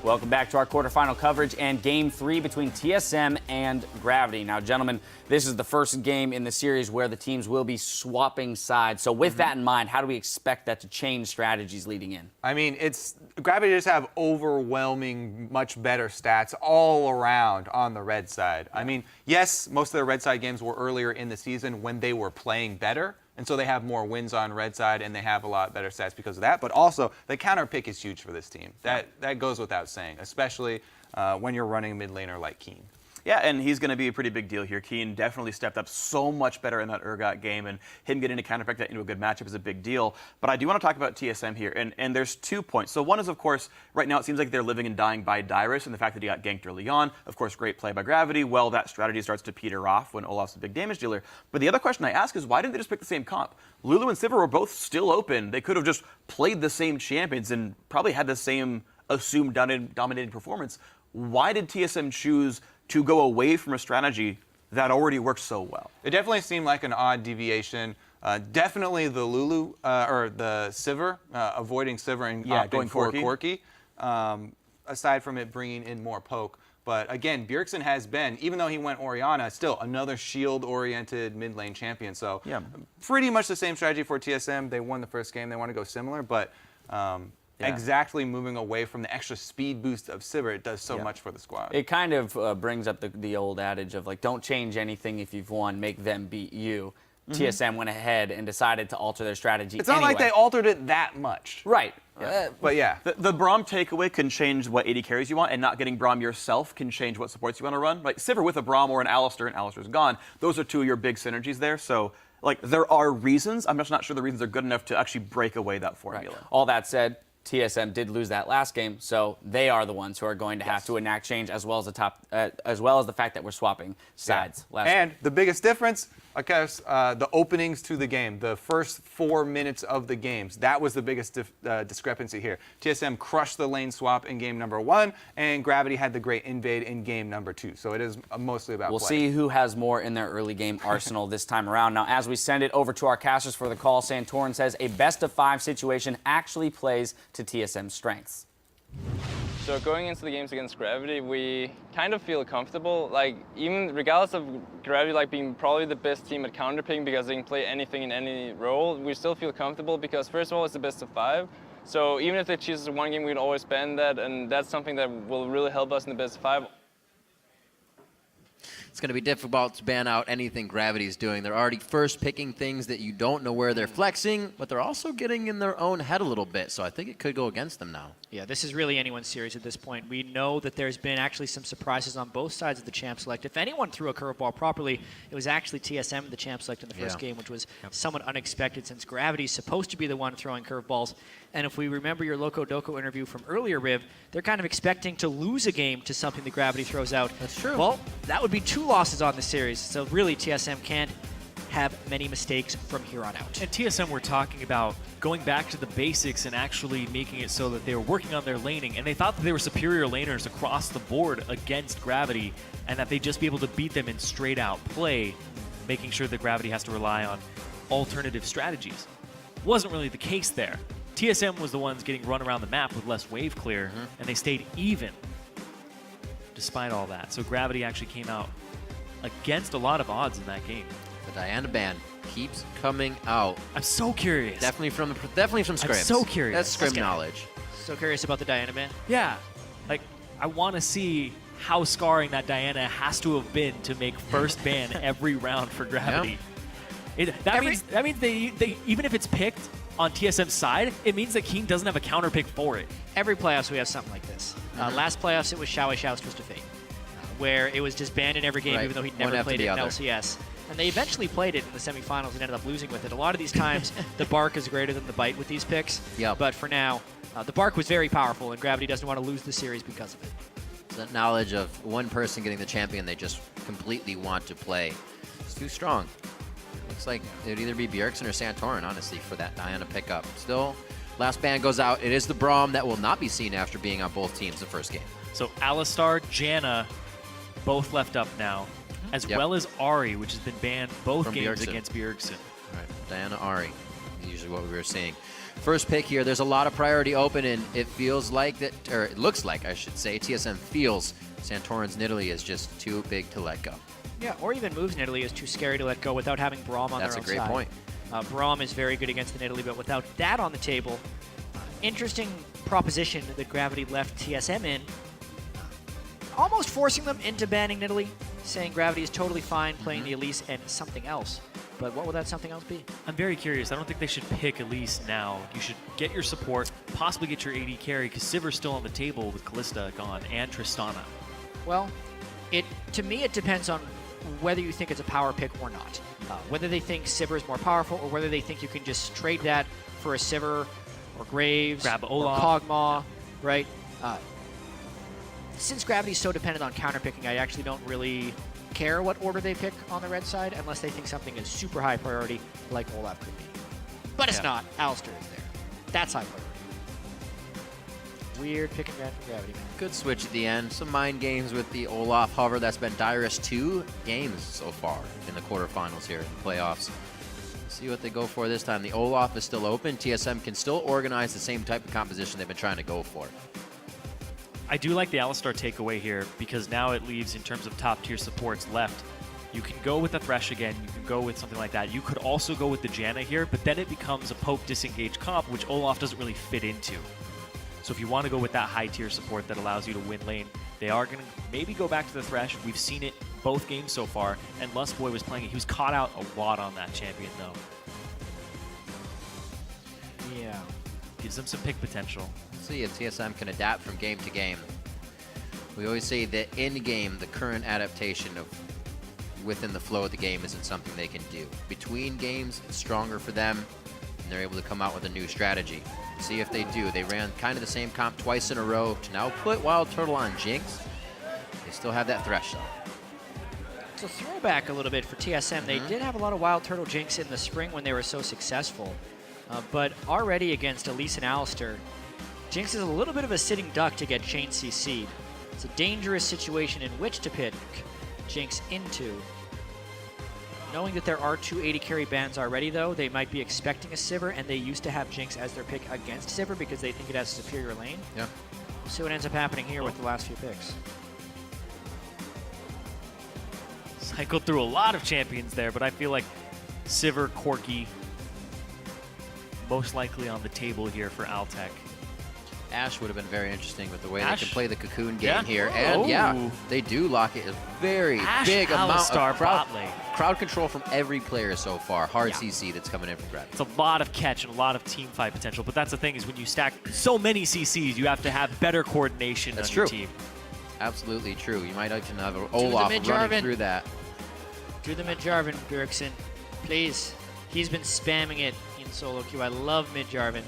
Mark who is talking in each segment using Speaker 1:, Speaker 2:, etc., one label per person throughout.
Speaker 1: Welcome back to our quarterfinal coverage and Game 3 between TSM and Gravity. Now, gentlemen, this is the first game in the series where the teams will be swapping sides. So with that in mind, how do we expect that to change strategies leading in?
Speaker 2: I mean, Gravity just have overwhelming, much better stats all around on the red side. I mean, yes, most of their red side games were earlier in the season when they were playing better. And so they have more wins on red side, and they have a lot better stats because of that. But also, the counter pick is huge for this team. That goes without saying, especially when you're running a mid laner like Keen.
Speaker 3: Yeah, and he's going to be a pretty big deal here. Keen definitely stepped up so much better in that Urgot game, and him getting to counterpick that into a good matchup is a big deal. But I do want to talk about TSM here, and there's 2 points. So one is, of course, right now it seems like they're living and dying by Dyrus, and the fact that he got ganked early on. Of course, great play by Gravity. Well, that strategy starts to peter off when Olaf's a big damage dealer. But the other question I ask is, why didn't they just pick the same comp? Lulu and Sivir were both still open. They could have just played the same champions and probably had the same assumed dominating performance. Why did TSM choose to go away from a strategy that already works so well?
Speaker 2: It definitely seemed like an odd deviation. Definitely the Lulu, or the Sivir, avoiding Sivir and
Speaker 3: going
Speaker 2: for
Speaker 3: Corki.
Speaker 2: Aside from it bringing in more poke. But again, Bjergsen has been, even though he went Orianna, still another shield-oriented mid lane champion. So pretty much the same strategy for TSM. They won the first game. They want to go similar, but exactly moving away from the extra speed boost of Sivir, it does so much for the squad.
Speaker 1: It kind of brings up the old adage of, like, don't change anything if you've won, make them beat you. TSM went ahead and decided to alter their strategy.
Speaker 2: It's not like they altered it that much.
Speaker 1: Right.
Speaker 2: But yeah.
Speaker 3: The Braum takeaway can change what AD carries you want, and not getting Braum yourself can change what supports you want to run. Like Sivir with a Braum or an Alistar, and Alistar's gone. Those are 2 of your big synergies there. So, like, there are reasons. I'm just not sure the reasons are good enough to actually break away that formula.
Speaker 1: Right. All that said, TSM did lose that last game, so they are the ones who are going to have to enact change, as well as the fact that we're swapping sides.
Speaker 2: And the biggest difference, I guess, the openings to the game, the first 4 minutes of the games, that was the biggest discrepancy here. TSM crushed the lane swap in game number 1, and Gravity had the great invade in game number 2. So it is mostly about
Speaker 1: We'll
Speaker 2: play.
Speaker 1: see who has more in their early game arsenal this time around. Now, as we send it over to our casters for the call, Santorin says a best-of-5 situation actually plays to TSM's strengths.
Speaker 4: So going into the games against Gravity, we kind of feel comfortable. Like, even regardless of Gravity like being probably the best team at counterpicking because they can play anything in any role, we still feel comfortable because first of all, it's the best of 5. So even if they choose us one game, we can always spend that, and that's something that will really help us in the best of 5.
Speaker 5: It's going to be difficult to ban out anything Gravity's doing. They're already first picking things that you don't know where they're flexing, but they're also getting in their own head a little bit, so I think it could go against them now.
Speaker 6: Yeah, this is really anyone's series at this point. We know that there's been actually some surprises on both sides of the champ select. If anyone threw a curveball properly, it was actually TSM, the champ select in the first game, which was somewhat unexpected since Gravity's supposed to be the one throwing curveballs. And if we remember your Loco Doco interview from earlier, Riv, they're kind of expecting to lose a game to something the Gravity throws out.
Speaker 5: That's true.
Speaker 6: Well, that would be 2 losses on the series. So really, TSM can't have many mistakes from here on out.
Speaker 7: And TSM were talking about going back to the basics and actually making it so that they were working on their laning, and they thought that they were superior laners across the board against Gravity, and that they'd just be able to beat them in straight out play, making sure that Gravity has to rely on alternative strategies. Wasn't really the case there. TSM was the ones getting run around the map with less wave clear, and they stayed even despite all that. So Gravity actually came out against a lot of odds in that game.
Speaker 5: The Diana ban keeps coming out.
Speaker 7: I'm so curious.
Speaker 5: Definitely from scrims.
Speaker 7: I'm so curious.
Speaker 5: That's scrim knowledge.
Speaker 6: So curious about the Diana ban?
Speaker 7: Yeah. Like, I want to see how scarring that Diana has to have been to make first ban every round for Gravity. That means they even if it's picked on TSM's side, it means that King doesn't have a counter pick for it.
Speaker 6: Every playoffs we have something like this. Last playoffs it was Xiao Xiao's Twist of Fate, where it was just banned in every game even though he'd never played it in LCS. And they eventually played it in the semifinals and ended up losing with it. A lot of these times, the bark is greater than the bite with these picks. But for now, the bark was very powerful, and Gravity doesn't want to lose the series because of it.
Speaker 5: It's that knowledge of one person getting the champion they just completely want to play. It's too strong. Looks like it would either be Bjergsen or Santorin, honestly, for that Diana pickup. Still, last ban goes out. It is the Braum that will not be seen after being on both teams the first game.
Speaker 7: So Alistar, Janna, both left up now, as well as Ahri, which has been banned both games against Bjergsen.
Speaker 5: All right, Diana, Ahri. usually what we were seeing. First pick here, there's a lot of priority open, and it feels like that, or it looks like, I should say, TSM feels Santorin's Nidalee is just too big to let go.
Speaker 6: Yeah, or even moves Nidalee is too scary to let go without having Braum on
Speaker 5: That's
Speaker 6: their own
Speaker 5: a great
Speaker 6: side.
Speaker 5: point.
Speaker 6: Braum is very good against the Nidalee, but without that on the table, interesting proposition that Gravity left TSM in, almost forcing them into banning Nidalee, saying Gravity is totally fine playing the Elise and something else. But what will that something else be?
Speaker 7: I'm very curious. I don't think they should pick Elise now. You should get your support, possibly get your AD carry, because Sivir's still on the table with Callista gone and Tristana.
Speaker 6: Well, to me, it depends on whether you think it's a power pick or not. Whether they think Sivir is more powerful or whether they think you can just trade that for a Sivir or Graves
Speaker 7: Grab
Speaker 6: or
Speaker 7: Olaf.
Speaker 6: Kog'Maw, right? Since Gravity's so dependent on counterpicking, I actually don't really care what order they pick on the red side unless they think something is super high priority like Olaf could be. But it's not. Alistar is there. That's high priority. Weird pick and ban from Gravity, man.
Speaker 5: Good switch at the end. Some mind games with the Olaf hover. That's been Dyrus 2 games so far in the quarterfinals here in the playoffs. See what they go for this time. The Olaf is still open. TSM can still organize the same type of composition they've been trying to go for.
Speaker 7: I do like the Alistar takeaway here because now it leaves, in terms of top tier supports left, you can go with the Thresh again, you can go with something like that. You could also go with the Janna here, but then it becomes a poke disengage comp, which Olaf doesn't really fit into. So if you want to go with that high tier support that allows you to win lane, they are going to maybe go back to the Thresh. We've seen it both games so far, and Lustboy was playing it. He was caught out a lot on that champion, though.
Speaker 6: Yeah.
Speaker 7: Gives them some pick potential.
Speaker 5: Let's see if TSM can adapt from game to game. We always say that in game, the current adaptation of within the flow of the game isn't something they can do. Between games, it's stronger for them, and they're able to come out with a new strategy. See if they do. They ran kind of the same comp twice in a row to now put Wild Turtle on Jinx. They still have that Thresh though.
Speaker 6: It's a throwback a little bit for TSM. They did have a lot of Wild Turtle Jinx in the spring when they were so successful. But already against Elise and Alistar, Jinx is a little bit of a sitting duck to get chain CC'd. It's a dangerous situation in which to pick Jinx into. Knowing that there are 2 AD carry bans already, though, they might be expecting a Sivir, and they used to have Jinx as their pick against Sivir because they think it has a superior lane.
Speaker 5: Yeah.
Speaker 6: We'll see what ends up happening here with the last few picks.
Speaker 7: Cycled through a lot of champions there, but I feel like Sivir, Corki, most likely on the table here for Altec.
Speaker 5: Ashe would have been very interesting with the way
Speaker 7: Ashe?
Speaker 5: they can play the cocoon game
Speaker 7: Yeah.
Speaker 5: here. And yeah,
Speaker 7: Oh.
Speaker 5: they do lock it. A very
Speaker 7: Ashe,
Speaker 5: big amount
Speaker 7: Alistar,
Speaker 5: of crowd,
Speaker 7: bot lane.
Speaker 5: crowd control from every player so far. Hard
Speaker 7: Yeah.
Speaker 5: CC that's coming in from Gravity.
Speaker 7: It's a lot of catch and a lot of team fight potential, but that's the thing is when you stack so many CCs, you have to have better coordination
Speaker 5: That's
Speaker 7: on your
Speaker 5: true.
Speaker 7: team.
Speaker 5: Absolutely true. You might even have
Speaker 6: the
Speaker 5: Olaf
Speaker 6: mid,
Speaker 5: running
Speaker 6: Jarvan.
Speaker 5: through that.
Speaker 6: Do the mid Jarvan, Bjergsen. Please. He's been spamming it in solo queue. I love mid Jarvan.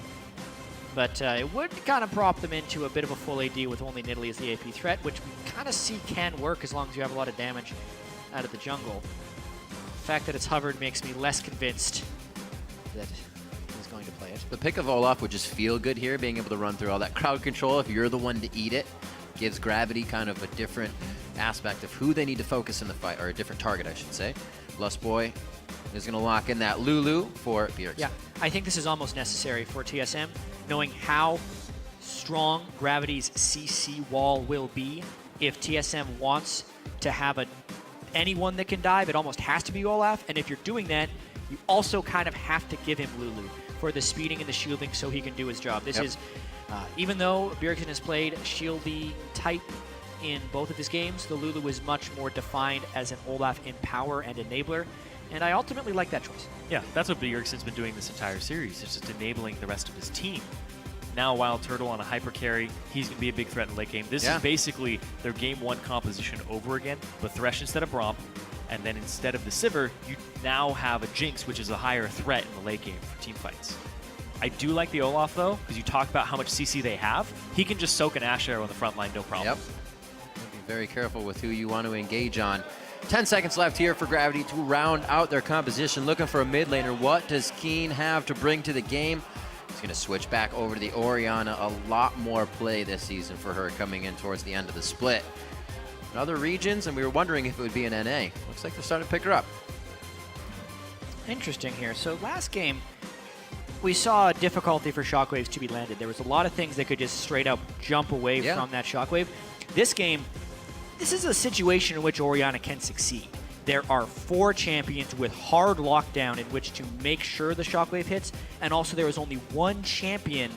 Speaker 6: But it would kind of prop them into a bit of a full AD with only Nidalee as the AP threat, which we kind of see can work as long as you have a lot of damage out of the jungle. The fact that it's hovered makes me less convinced that he's going to play it.
Speaker 5: The pick of Olaf would just feel good here, being able to run through all that crowd control. If you're the one to eat it, gives Gravity kind of a different aspect of who they need to focus in the fight, or a different target, I should say. Lustboy is going to lock in that Lulu for Bjergsen.
Speaker 6: Yeah, I think this is almost necessary for TSM, knowing how strong Gravity's CC wall will be. If TSM wants to have anyone that can dive, it almost has to be Olaf. And if you're doing that, you also kind of have to give him Lulu for the speeding and the shielding so he can do his job. This is, even though Bjergsen has played shieldy type in both of his games, the Lulu is much more defined as an Olaf in power and enabler. And I ultimately like that choice.
Speaker 7: Yeah, that's what Bjergsen's been doing this entire series. It's just enabling the rest of his team. Now Wild Turtle on a hyper carry, he's going to be a big threat in late game. This is basically their game 1 composition over again, but Thresh instead of Braum, and then instead of the Sivir, you now have a Jinx, which is a higher threat in the late game for team fights. I do like the Olaf, though, because you talk about how much CC they have. He can just soak an Ashe arrow on the front line, no problem.
Speaker 5: Yep. Be very careful with who you want to engage on. 10 seconds left here for Gravity to round out their composition. Looking for a mid laner. What does Keen have to bring to the game? He's going to switch back over to the Orianna. A lot more play this season for her coming in towards the end of the split. In other regions, and we were wondering if it would be an NA. Looks like they're starting to pick her up.
Speaker 6: Interesting here. So last game, We saw difficulty for shockwaves to be landed. There was a lot of things that could just straight up jump away from that shockwave. This game, this is a situation in which Orianna can succeed. There are 4 champions with hard lockdown in which to make sure the shockwave hits, and also there is only 1 champion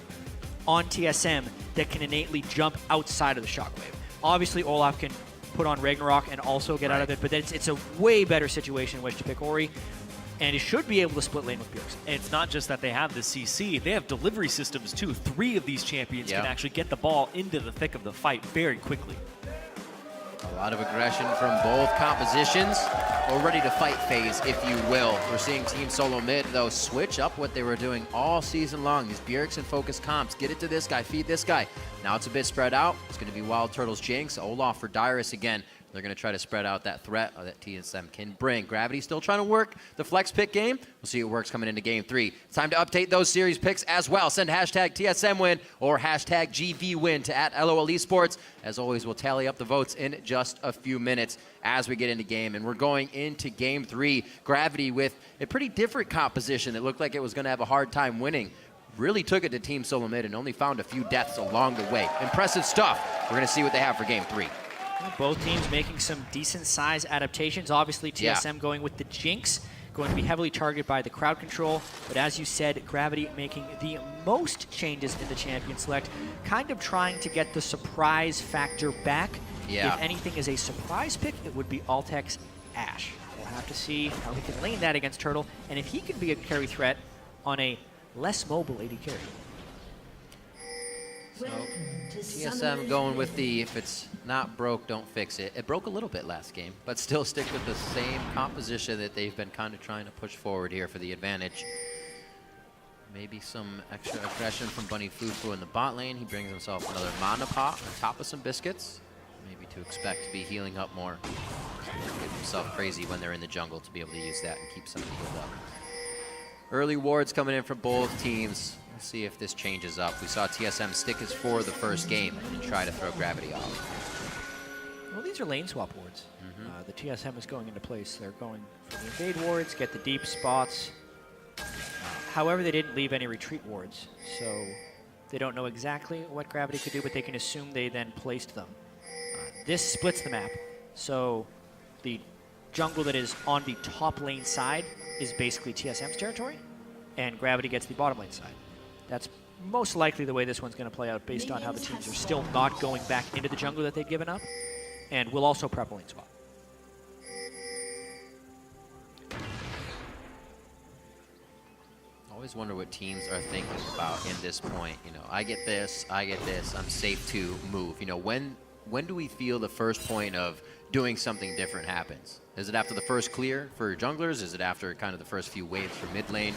Speaker 6: on TSM that can innately jump outside of the shockwave. Obviously, Olaf can put on Ragnarok and also get out of it, but it's a way better situation in which to pick Ori, and he should be able to split lane with Bjergsen.
Speaker 7: It's not just that they have the CC, they have delivery systems too. 3 of these champions can actually get the ball into the thick of the fight very quickly.
Speaker 5: A lot of aggression from both compositions. Or ready to fight phase, if you will. We're seeing Team SoloMid, though, switch up what they were doing all season long. These Bjergsen-focused comps. Get it to this guy, feed this guy. Now it's a bit spread out. It's going to be Wild Turtles Jinx, Olaf for Dyrus again. They're going to try to spread out that threat that TSM can bring. Gravity still trying to work the flex pick game. We'll see what works coming into game 3. It's time to update those series picks as well. Send hashtag TSM win or hashtag GV win to @LOL Esports. As always, we'll tally up the votes in just a few minutes as we get into game. And we're going into game 3. Gravity with a pretty different composition that looked like it was going to have a hard time winning. Really took it to Team SoloMid and only found a few deaths along the way. Impressive stuff. We're going to see what they have for game 3.
Speaker 6: Both teams making some decent size adaptations. Obviously, TSM going with the Jinx, going to be heavily targeted by the crowd control. But as you said, Gravity making the most changes in the champion select, kind of trying to get the surprise factor back.
Speaker 5: Yeah.
Speaker 6: If anything is a surprise pick, it would be Altec's Ashe. We'll have to see how he can lane that against Turtle, and if he can be a carry threat on a less mobile AD carry.
Speaker 5: So TSM going with the, if it's not broke, don't fix it. It broke a little bit last game, but still stick with the same composition that they've been kind of trying to push forward here for the advantage. Maybe some extra aggression from Bunny Fufu in the bot lane. He brings himself another mana pot on top of some biscuits. Maybe to expect to be healing up more. Get himself crazy when they're in the jungle to be able to use that and keep somebody healed up. Early wards coming in from both teams. We'll see if this changes up. We saw TSM stick his 4 the first game and try to throw Gravity off.
Speaker 6: Well, these are lane swap wards. The TSM is going into place. They're going for the invade wards, get the deep spots. However, they didn't leave any retreat wards, so they don't know exactly what Gravity could do, but they can assume they then placed them. This splits the map, so the jungle that is on the top lane side is basically TSM's territory, and Gravity gets the bottom lane side. That's most likely the way this one's going to play out based on how the teams are still not going back into the jungle that they've given up, and will also prep a lane swap.
Speaker 5: Always wonder what teams are thinking about in this point. You know, I get this, I'm safe to move. You know, when do we feel the first point of doing something different happens? Is it after the first clear for junglers? Is it after kind of the first few waves for mid lane?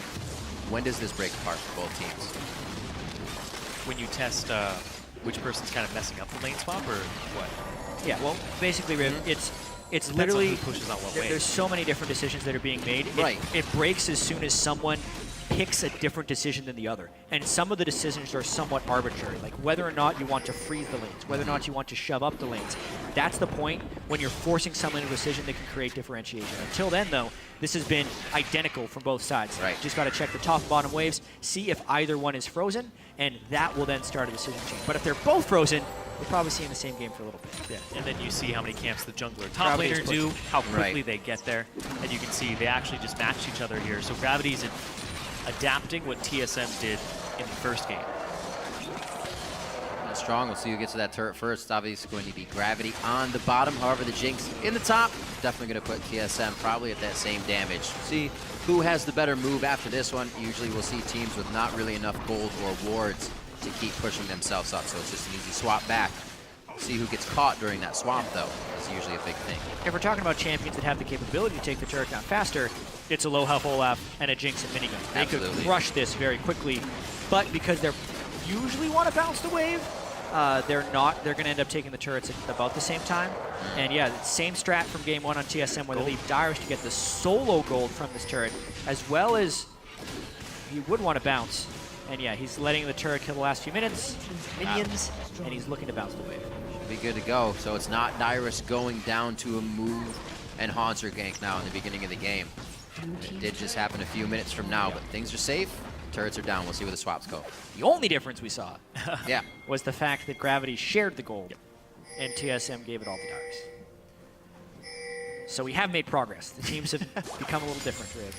Speaker 5: When does this break apart for both teams?
Speaker 7: When you test which person's kind of messing up the lane swap or what?
Speaker 6: Yeah, well, basically, Riv, it's
Speaker 7: Depends on
Speaker 6: literally,
Speaker 7: who pushes out what
Speaker 6: there's
Speaker 7: wave.
Speaker 6: so many different decisions that are being made.
Speaker 5: Right.
Speaker 6: It breaks as soon as someone picks a different decision than the other. And some of the decisions are somewhat arbitrary, like whether or not you want to freeze the lanes, whether or not you want to shove up the lanes. That's the point when you're forcing someone into a decision that can create differentiation. Until then, though, this has been identical from both sides.
Speaker 5: Right.
Speaker 6: Just got to check the top and bottom waves, see if either one is frozen, and that will then start a decision change. But if they're both frozen, we're probably seeing the same game for a little bit.
Speaker 7: Yeah, and then you see how many camps the jungler top
Speaker 6: Gravity is
Speaker 7: laner do, how quickly
Speaker 5: Right.
Speaker 7: they get there, and you can see they actually just matched each other here. So Gravity's adapting what TSM did in the first game.
Speaker 5: Strong, we'll see who gets to that turret first. It's obviously going to be Gravity on the bottom. However, the Jinx in the top, definitely going to put TSM probably at that same damage. See who has the better move after this one. Usually we'll see teams with not really enough gold or wards to keep pushing themselves up, so it's just an easy swap back. See who gets caught during that swap, though. That's usually a big thing.
Speaker 6: If we're talking about champions that have the capability to take the turret down faster, it's a low health Olaf and a Jinx and minigun. They
Speaker 5: Absolutely.
Speaker 6: could crush this very quickly, but because they usually want to bounce the wave, they're not. They're going to end up taking the turrets at about the same time. And yeah, the same strat from game 1 on TSM where they leave Dyrus to get the solo gold from this turret, as well as he would want to bounce. And yeah, he's letting the turret kill the last few minutes, minions, and he's looking to bounce the wave.
Speaker 5: Be good to go. So it's not Dyrus going down to a move and Haunter gank now in the beginning of the game. It did just happen a few minutes from now, but things are safe. turrets are down. We'll see where the swaps go.
Speaker 6: The only difference we saw
Speaker 5: Yeah.
Speaker 6: was the fact that Gravity shared the gold, and TSM gave it all to Dyrus. So we have made progress. The teams have become a little different, Riv.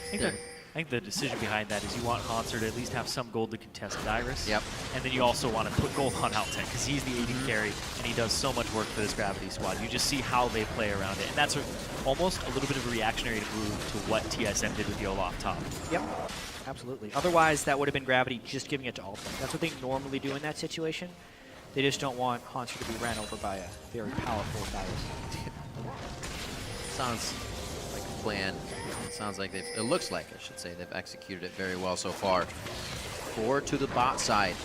Speaker 7: I think the decision behind that is you want Hansard to at least have some gold to contest Dyrus.
Speaker 5: Yep.
Speaker 7: And then you also want to put gold on Altec because he's the AD carry and he does so much work for this Gravity squad. You just see how they play around it. And that's almost a little bit of a reactionary move to what TSM did with the Olaf top.
Speaker 6: Yep, absolutely. Otherwise, that would have been Gravity just giving it to Altec. That's what they normally do in that situation. They just don't want Hansard to be ran over by a very powerful Dyrus.
Speaker 5: Sounds like a plan. It sounds like it looks like, I should say, they've executed it very well so far. 4 to the bot side.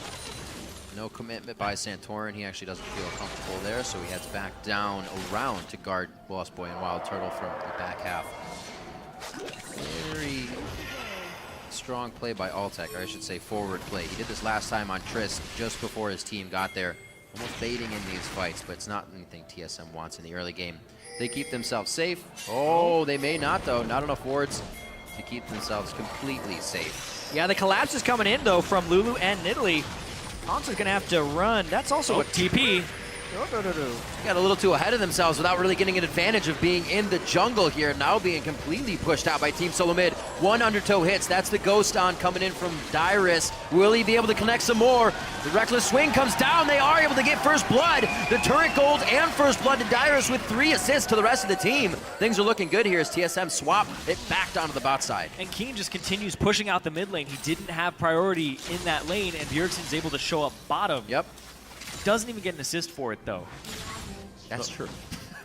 Speaker 5: No commitment by Santorin. He actually doesn't feel comfortable there, so he heads back down around to guard Lost Boy and Wild Turtle from the back half. Very strong play by Altec, or I should say forward play. He did this last time on Trist just before his team got there. Almost baiting in these fights, but it's not anything TSM wants in the early game. They keep themselves safe. Oh, they may not, though. Not enough wards to keep themselves completely safe.
Speaker 6: Yeah, the collapse is coming in, though, from Lulu and Nidalee. Hansard's going to have to run. That's also a
Speaker 7: TP.
Speaker 5: Got a little too ahead of themselves without really getting an advantage of being in the jungle here. Now being completely pushed out by Team SoloMid. 1 undertow hits. That's the ghost on coming in from Dyrus. Will he be able to connect some more? The reckless swing comes down. They are able to get first blood. The turret gold and first blood to Dyrus with 3 assists to the rest of the team. Things are looking good here as TSM swap it back down to the bot side.
Speaker 7: And Keen just continues pushing out the mid lane. He didn't have priority in that lane, and Bjergsen's able to show up bottom.
Speaker 5: Yep.
Speaker 7: Doesn't even get an assist for it, though.
Speaker 5: That's true.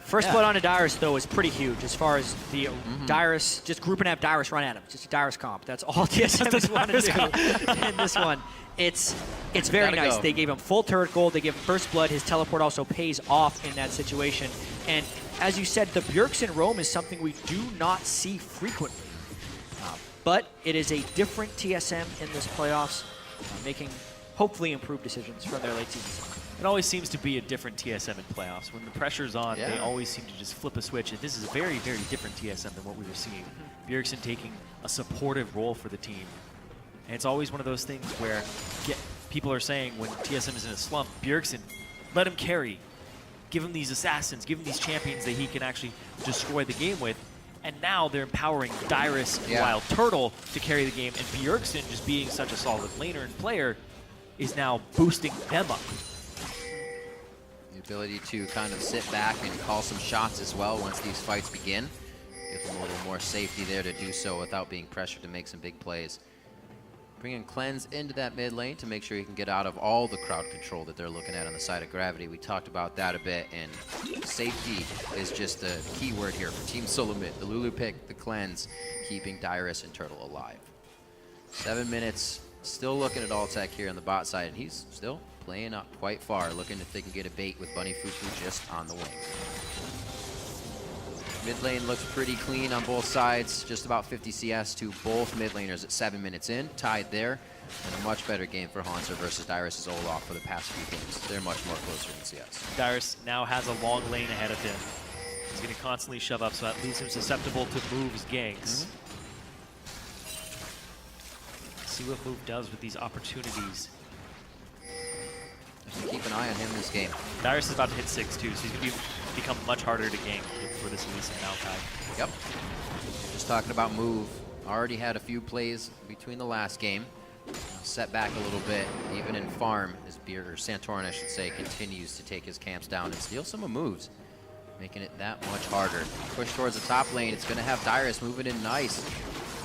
Speaker 6: First blood onto Dyrus, though, is pretty huge as far as the Dyrus, just group and have Dyrus run at him. Just a Dyrus comp. That's all TSM has wanted to do in this one. It's very
Speaker 5: Gotta
Speaker 6: nice.
Speaker 5: go.
Speaker 6: They gave him full turret gold. They gave him first blood. His teleport also pays off in that situation. And as you said, the Bjergsen roam is something we do not see frequently. But it is a different TSM in this playoffs, making hopefully improved decisions from their late season.
Speaker 7: It always seems to be a different TSM in playoffs. When the pressure's on,
Speaker 5: Yeah.
Speaker 7: they always seem to just flip a switch. And this is a very, very different TSM than what we were seeing. Bjergsen taking a supportive role for the team. And it's always one of those things where people are saying when TSM is in a slump, Bjergsen, let him carry. Give him these assassins, give him these champions that he can actually destroy the game with. And now they're empowering Dyrus and Wild Turtle to carry the game. And Bjergsen, just being such a solid laner and player, is now boosting them up.
Speaker 5: The ability to kind of sit back and call some shots as well once these fights begin. Give them a little more safety there to do so without being pressured to make some big plays. Bringing Cleanse into that mid lane to make sure he can get out of all the crowd control that they're looking at on the side of Gravity. We talked about that a bit, and safety is just the key word here for Team SoloMid. The Lulu pick, the Cleanse, keeping Dyrus and Turtle alive. 7 minutes, still looking at Altec here on the bot side, and he's still playing up quite far, looking if they can get a bait with Bunny Fufu just on the wing. Mid lane looks pretty clean on both sides, just about 50 CS to both mid laners at 7 minutes in, tied there, and a much better game for Hansard versus Dyrus' Olaf for the past few games. They're much more closer in CS.
Speaker 7: Dyrus now has a long lane ahead of him. He's going to constantly shove up, so that leaves him susceptible to moves, ganks. See what move does with these opportunities.
Speaker 5: Keep an eye on him this game.
Speaker 7: Dyrus is about to hit 6 too, so he's going to become much harder to gank for this Elise and Maokai.
Speaker 5: Yep. Just talking about move. Already had a few plays between the last game. Set back a little bit, even in farm, as Santorin, I should say, continues to take his camps down and steal some of moves, making it that much harder. Push towards the top lane. It's going to have Dyrus moving in nice.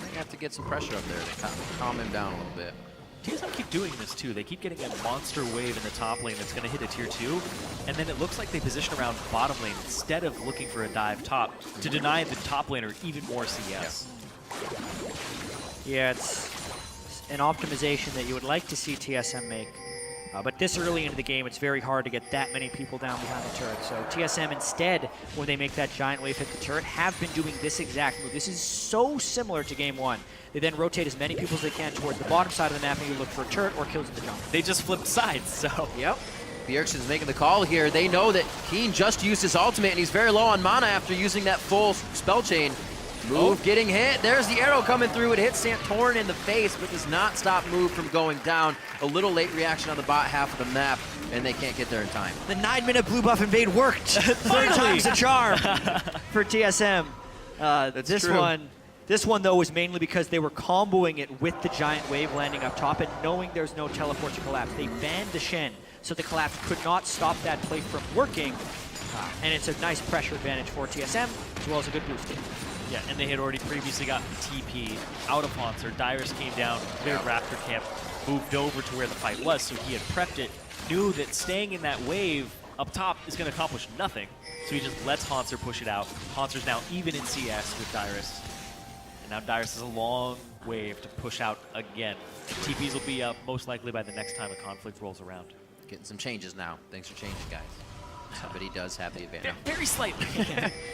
Speaker 5: They have to get some pressure up there to calm him down a little bit.
Speaker 7: TSM keep doing this too. They keep getting a monster wave in the top lane that's going to hit a tier 2, and then it looks like they position around bottom lane instead of looking for a dive top to deny the top laner even more CS.
Speaker 6: Yeah, it's an optimization that you would like to see TSM make. But this early into the game, it's very hard to get that many people down behind the turret. So TSM instead, when they make that giant wave hit the turret, have been doing this exact move. This is so similar to game 1. They then rotate as many people as they can towards the bottom side of the map and you look for a turret or kills in the jungle.
Speaker 7: They just flipped sides, so.
Speaker 6: Yep.
Speaker 5: Bjergsen's making the call here. They know that Keen just used his ultimate and he's very low on mana after using that full spell chain. Move getting hit. There's the arrow coming through. It hits Santorin in the face, but does not stop Move from going down. A little late reaction on the bot half of the map, and they can't get there in time.
Speaker 6: The 9-minute blue buff invade worked. Third time's a charm for TSM. This one, though, was mainly because they were comboing it with the giant wave landing up top and knowing there's no teleport to collapse. They banned the Shen, so the collapse could not stop that play from working. And it's a nice pressure advantage for TSM, as well as a good boost team.
Speaker 7: Yeah, and they had already previously gotten TP out of Haunter. Dyrus came down, cleared Raptor camp, moved over to where the fight was, so he had prepped it, knew that staying in that wave up top is going to accomplish nothing, so he just lets Haunter push it out. Haunter's now even in CS with Dyrus. And now Dyrus has a long wave to push out again. TPs will be up most likely by the next time a conflict rolls around.
Speaker 5: Getting some changes now. Thanks for changing, guys. Somebody does have the advantage.
Speaker 7: Very slightly.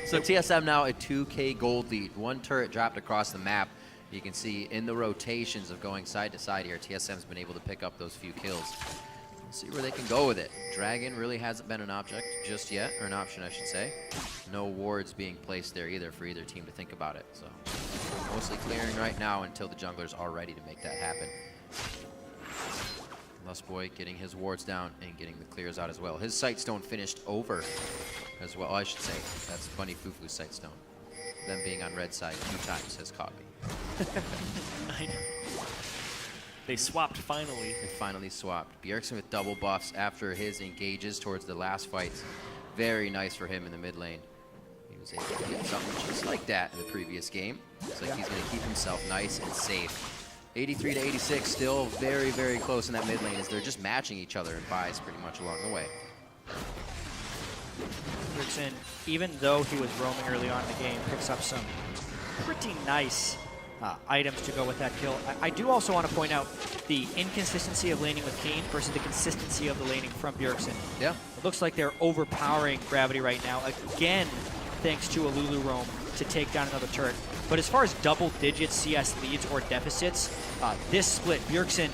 Speaker 5: So TSM now a 2K gold lead. One turret dropped across the map. You can see in the rotations of going side to side here, TSM's been able to pick up those few kills. Let's see where they can go with it. Dragon really hasn't been an object just yet, or an option, I should say. No wards being placed there either for either team to think about it. So mostly clearing right now until the jungler's are ready to make that happen. Lustboy getting his wards down and getting the clears out as well. His Sightstone finished over as well, I should say. That's Bunny Fufu's Sightstone. Them being on red side 2 times has caught me.
Speaker 7: I know. They swapped finally.
Speaker 5: They finally swapped. Bjergsen with double buffs after his engages towards the last fights. Very nice for him in the mid lane. He was able to get something just like that in the previous game. Looks like he's going to keep himself nice and safe. 83 to 86, still very, very close in that mid lane as they're just matching each other in buys pretty much along the way.
Speaker 6: Bjergsen, even though he was roaming early on in the game, picks up some pretty nice items to go with that kill. I do also want to point out the inconsistency of laning with Keen versus the consistency of the laning from Bjergsen.
Speaker 5: Yeah.
Speaker 6: It looks like they're overpowering Gravity right now, again, thanks to a Lulu roam to take down another turret. But as far as double-digit CS leads or deficits, this split, Bjergsen,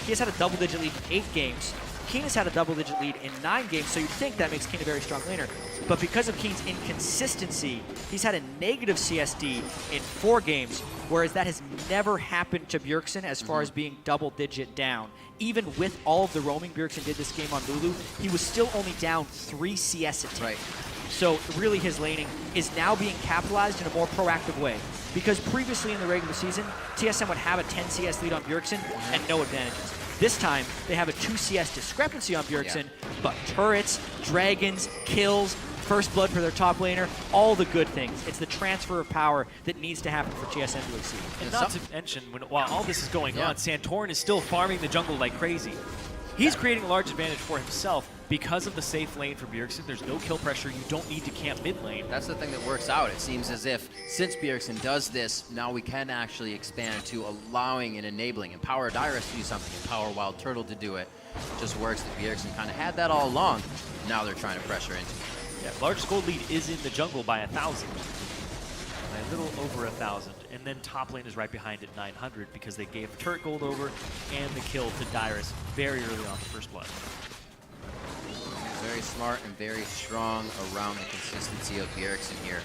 Speaker 6: he has had a double-digit lead in 8 games. Keen has had a double-digit lead in 9 games, so you'd think that makes Keen a very strong laner. But because of Keen's inconsistency, he's had a negative CSD in 4 games, whereas that has never happened to Bjergsen as far as being double-digit down. Even with all of the roaming Bjergsen did this game on Lulu, he was still only down 3 CS a team.
Speaker 5: Right.
Speaker 6: So really his laning is now being capitalized in a more proactive way. Because previously in the regular season, TSM would have a 10 CS lead on Bjergsen and no advantages. This time, they have a 2 CS discrepancy on Bjergsen, but turrets, dragons, kills, first blood for their top laner, all the good things. It's the transfer of power that needs to happen for TSM to exceed.
Speaker 7: And not to mention, while all this is going on, Santorin is still farming the jungle like crazy. He's creating a large advantage for himself because of the safe lane for Bjergsen. There's no kill pressure. You don't need to camp mid lane.
Speaker 5: That's the thing that works out. It seems as if since Bjergsen does this, now we can actually expand to allowing and enabling, empower Dyrus to do something, empower Wild Turtle to do it. It just works that Bjergsen kind of had that all along. Now they're trying to pressure into it.
Speaker 7: Yeah, largest gold lead is in the jungle by 1,000. By a little over 1,000. And then top lane is right behind at 900 because they gave turret gold over and the kill to Dyrus very early on the first blood.
Speaker 5: Very smart and very strong around the consistency of Bjergsen here.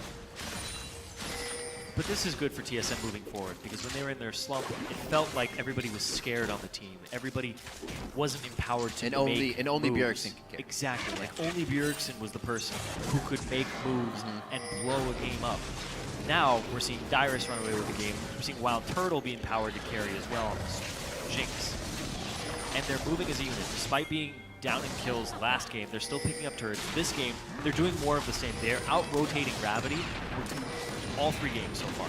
Speaker 7: But this is good for TSM moving forward because when they were in their slump, it felt like everybody was scared on the team. Everybody wasn't empowered to make
Speaker 5: only
Speaker 7: moves.
Speaker 5: Bjergsen could get.
Speaker 7: Exactly. Like only Bjergsen was the person who could make moves and blow a game up. Now we're seeing Dyrus run away with the game. We're seeing Wild Turtle be empowered to carry as well on this Jinx. And they're moving as a unit. Despite being down in kills last game, they're still picking up turrets. This game, they're doing more of the same. They're out-rotating Gravity all 3 games so far.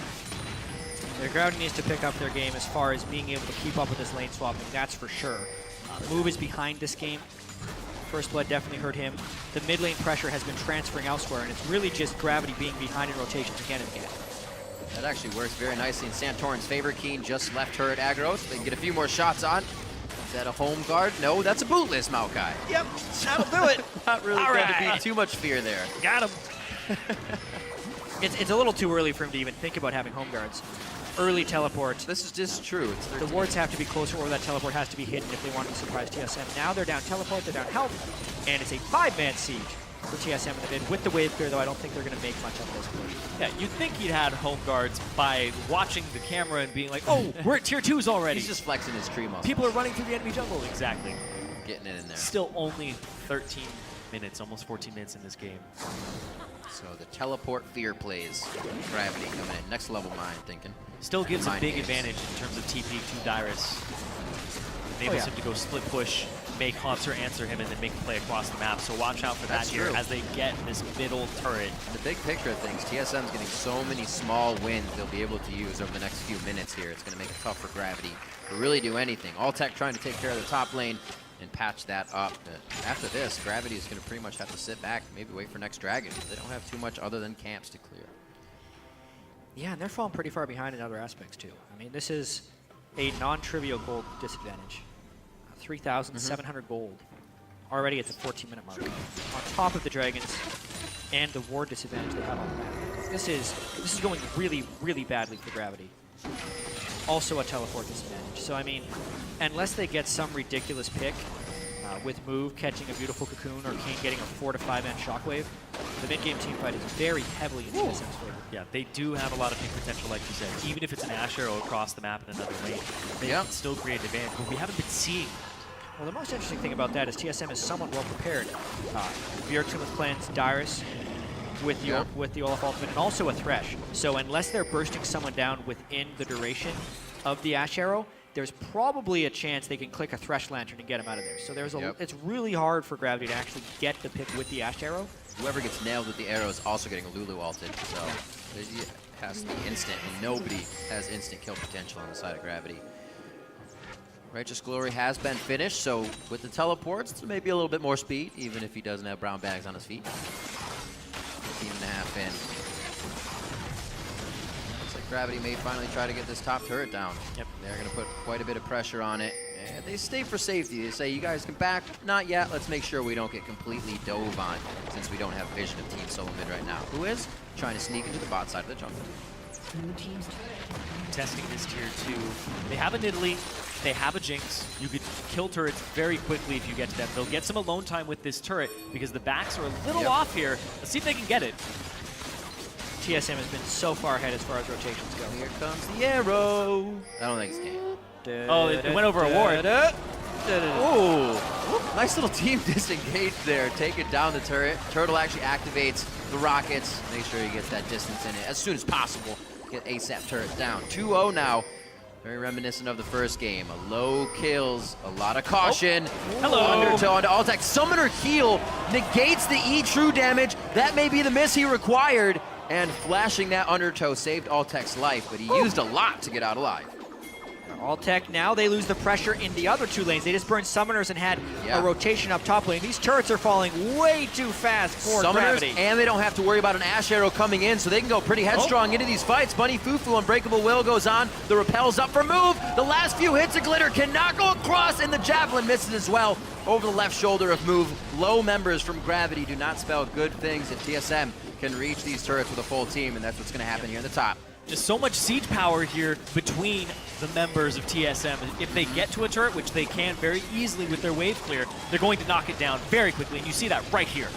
Speaker 6: Their Gravity needs to pick up their game as far as being able to keep up with this lane swapping, that's for sure. Move is behind this game. First blood definitely hurt him. The mid lane pressure has been transferring elsewhere, and it's really just Gravity being behind in rotations again and again.
Speaker 5: That actually works very nicely in Santorin's favor. Keen just left turret aggro, so they can get a few more shots on. Is that a home guard? No, that's a bootless Maokai.
Speaker 6: Yep, that'll do it.
Speaker 5: Not really going to be too much fear there.
Speaker 6: Got him. It's a little too early for him to even think about having home guards. Early teleport.
Speaker 5: This is just true. It's
Speaker 6: The wards have to be closer or that teleport has to be hidden if they want to surprise TSM. Now they're down teleport, they're down health, and it's a 5-man siege for TSM in the mid. With the wave clear, though, I don't think they're going to make much of this push.
Speaker 7: Yeah, you'd think he'd had home guards by watching the camera and being like, oh, we're at tier 2s already.
Speaker 5: He's just flexing his tree muscle.
Speaker 7: People are running through the enemy jungle. Exactly.
Speaker 5: Getting it in there.
Speaker 7: Still only 13 minutes, almost 14 minutes in this game.
Speaker 5: So the teleport fear plays. Gravity coming in. Next level mind thinking.
Speaker 7: Still gives a
Speaker 5: Mind
Speaker 7: big
Speaker 5: games.
Speaker 7: advantage in terms of TP to Dyrus. Enables him to go split push, make Haunter answer him, and then make a play across the map. So watch out for that
Speaker 5: That's
Speaker 7: here
Speaker 5: true.
Speaker 7: as they get this middle turret.
Speaker 5: The big picture of things, TSM's getting so many small wins they'll be able to use over the next few minutes here. It's going to make it tough for Gravity to really do anything. Alltech trying to take care of the top lane and patch that up. But after this, Gravity is going to pretty much have to sit back, maybe wait for next Dragon. They don't have too much other than camps to clear.
Speaker 6: Yeah, and they're falling pretty far behind in other aspects, too. I mean, this is a non-trivial gold disadvantage. 3,700 gold. Already at the 14-minute mark. On top of the Dragons and the ward disadvantage they have on the map. This is going really, really badly for Gravity. Also a teleport disadvantage. So, I mean, unless they get some ridiculous pick with Move catching a beautiful cocoon or Kane getting a 4 to 5-man shockwave, the mid-game team fight is very heavily in TSM's favor.
Speaker 7: Yeah, they do have a lot of pick potential, like you said. Even if it's an Ash arrow across the map in another lane, they can still create an advantage. But we haven't been seeing that.
Speaker 6: Well, the most interesting thing about that is TSM is somewhat well prepared. Bjergsen with Cleanse, Dyrus with the Olaf ultimate, and also a Thresh. So unless they're bursting someone down within the duration of the Ash arrow, there's probably a chance they can click a Thresh Lantern and get him out of there. So there's it's really hard for Gravity to actually get the pick with the Ash arrow.
Speaker 5: Whoever gets nailed with the arrow is also getting a Lulu ulted, so it has to be instant, and nobody has instant kill potential on the side of Gravity. Righteous Glory has been finished, so with the teleports, it's maybe a little bit more speed, even if he doesn't have brown bags on his feet. 15.5 in. Looks like Gravity may finally try to get this top turret down.
Speaker 7: Yep.
Speaker 5: They're going to put quite a bit of pressure on it. And they stay for safety. They say, you guys can back. Not yet. Let's make sure we don't get completely dove on, since we don't have vision of Team SoloMid right now. Who is trying to sneak into the bot side of the jungle.
Speaker 7: Testing this tier 2. They have a Nidalee. They have a Jinx. You could kill turrets very quickly if you get to them. They'll get some alone time with this turret because the backs are a little off here. Let's see if they can get it.
Speaker 6: TSM has been so far ahead as far as rotations go.
Speaker 5: Here comes the arrow. I don't think it's game.
Speaker 7: Oh, it went over a ward.
Speaker 5: Ooh, nice little team disengage there, taking down the turret. Turtle actually activates the rockets. Make sure he gets that distance in it as soon as possible. Get ASAP turret down. 2-0 now. Very reminiscent of the first game. A low kills, a lot of caution.
Speaker 7: Hello.
Speaker 5: Undertow onto Alltech. Summoner heal negates the E true damage. That may be the miss he required. And flashing that Undertow saved Alltech's life, but he used a lot to get out alive.
Speaker 6: Alltech, now they lose the pressure in the other two lanes. They just burned Summoners and had a rotation up top lane. These turrets are falling way too fast for
Speaker 5: Summoners,
Speaker 6: Gravity.
Speaker 5: and they don't have to worry about an Ash Arrow coming in, so they can go pretty headstrong into these fights. Bunny Fufu, Unbreakable Will goes on. The Repel's up for move. The last few hits of Glitter cannot go across, and the Javelin misses as well over the left shoulder of Move. Low members from Gravity do not spell good things if TSM can reach these turrets with a full team, and that's what's going to happen here in the top.
Speaker 7: Just so much siege power here between the members of TSM. If they get to a turret, which they can very easily with their wave clear, they're going to knock it down very quickly, and you see that right here.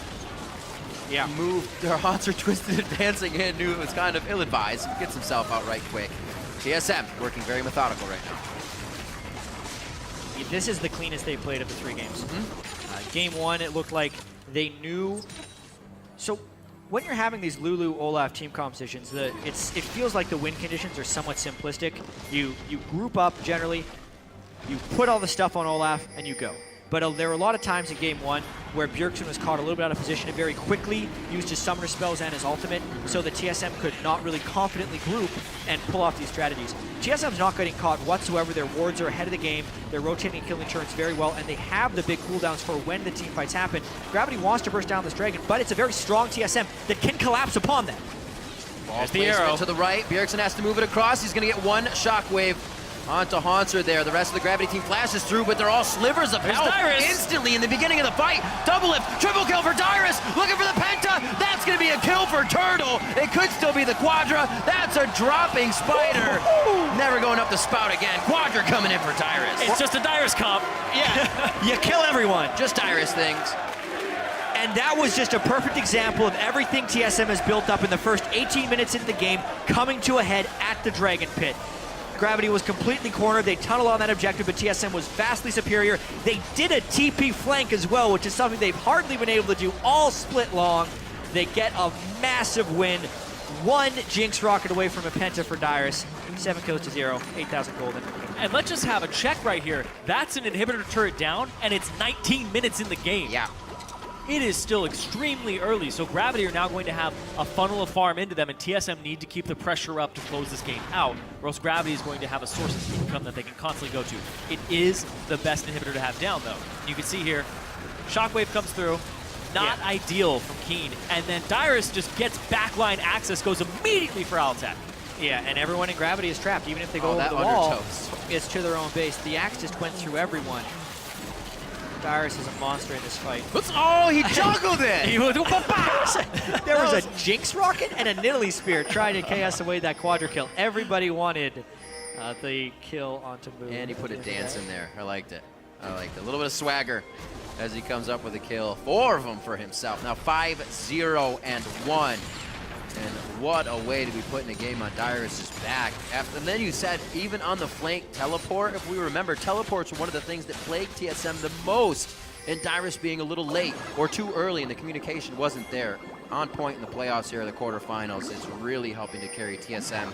Speaker 5: Yeah, Move, their Haunts are twisted advancing in. Knew it was kind of ill-advised. Gets himself out right quick. TSM working very methodical right now.
Speaker 6: This is the cleanest they played of the 3 games. Game 1, it looked like they knew. So when you're having these Lulu Olaf team compositions, it feels like the win conditions are somewhat simplistic. You group up generally, you put all the stuff on Olaf, and you go. But there were a lot of times in Game 1 where Bjergsen was caught a little bit out of position and very quickly used his summoner spells and his ultimate so that TSM could not really confidently group and pull off these strategies. TSM's not getting caught whatsoever. Their wards are ahead of the game. They're rotating and killing turrets very well, and they have the big cooldowns for when the team fights happen. Gravity wants to burst down this dragon, but it's a very strong TSM that can collapse upon them.
Speaker 5: Ball placement to the right. Bjergsen has to move it across. He's going to get one shockwave onto Haunter there. The rest of the Gravity team flashes through, but they're all slivers of health instantly in the beginning of the fight. Double lift, triple kill for Dyrus. Looking for the Penta. That's going to be a kill for Turtle. It could still be the Quadra. That's a dropping Spider. Never going up the spout again. Quadra coming in for Dyrus.
Speaker 7: It's just a Dyrus comp.
Speaker 6: Yeah, you kill everyone.
Speaker 5: Just Dyrus things.
Speaker 6: And that was just a perfect example of everything TSM has built up in the first 18 minutes into the game, coming to a head at the Dragon Pit. Gravity was completely cornered. They tunnel on that objective, but TSM was vastly superior. They did a TP flank as well, which is something they've hardly been able to do all split long. They get a massive win. 1 Jinx rocket away from a Penta for Dyrus. 7 kills to 0, 8,000 golden.
Speaker 7: And let's just have a check right here. That's an inhibitor turret down, and it's 19 minutes in the game.
Speaker 5: Yeah.
Speaker 7: It is still extremely early, so Gravity are now going to have a funnel of farm into them, and TSM need to keep the pressure up to close this game out, or else Gravity is going to have a source of income that they can constantly go to. It is the best inhibitor to have down, though. You can see here, Shockwave comes through, not ideal from Keen, and then Dyrus just gets backline access, goes immediately for Altec.
Speaker 6: Yeah, and everyone in Gravity is trapped. Even if they go over
Speaker 5: that
Speaker 6: the wall,
Speaker 5: undertow.
Speaker 6: it's to their own base. The axe just went through everyone. Dyrus is a monster in this fight.
Speaker 5: Oh, he juggled it!
Speaker 6: There was a Jinx rocket and a Nidalee Spear trying to chaos away that quadra kill. Everybody wanted the kill onto Moon.
Speaker 5: And he put a dance in there. I liked it. I liked it. A little bit of swagger as he comes up with a kill. 4 of them for himself. Now 5-0 and 1. And what a way to be putting a game on Dyrus' back. And then you said, even on the flank teleport, if we remember, teleports were one of the things that plagued TSM the most. And Dyrus being a little late or too early and the communication wasn't there. On point in the playoffs here, the quarterfinals, is really helping to carry TSM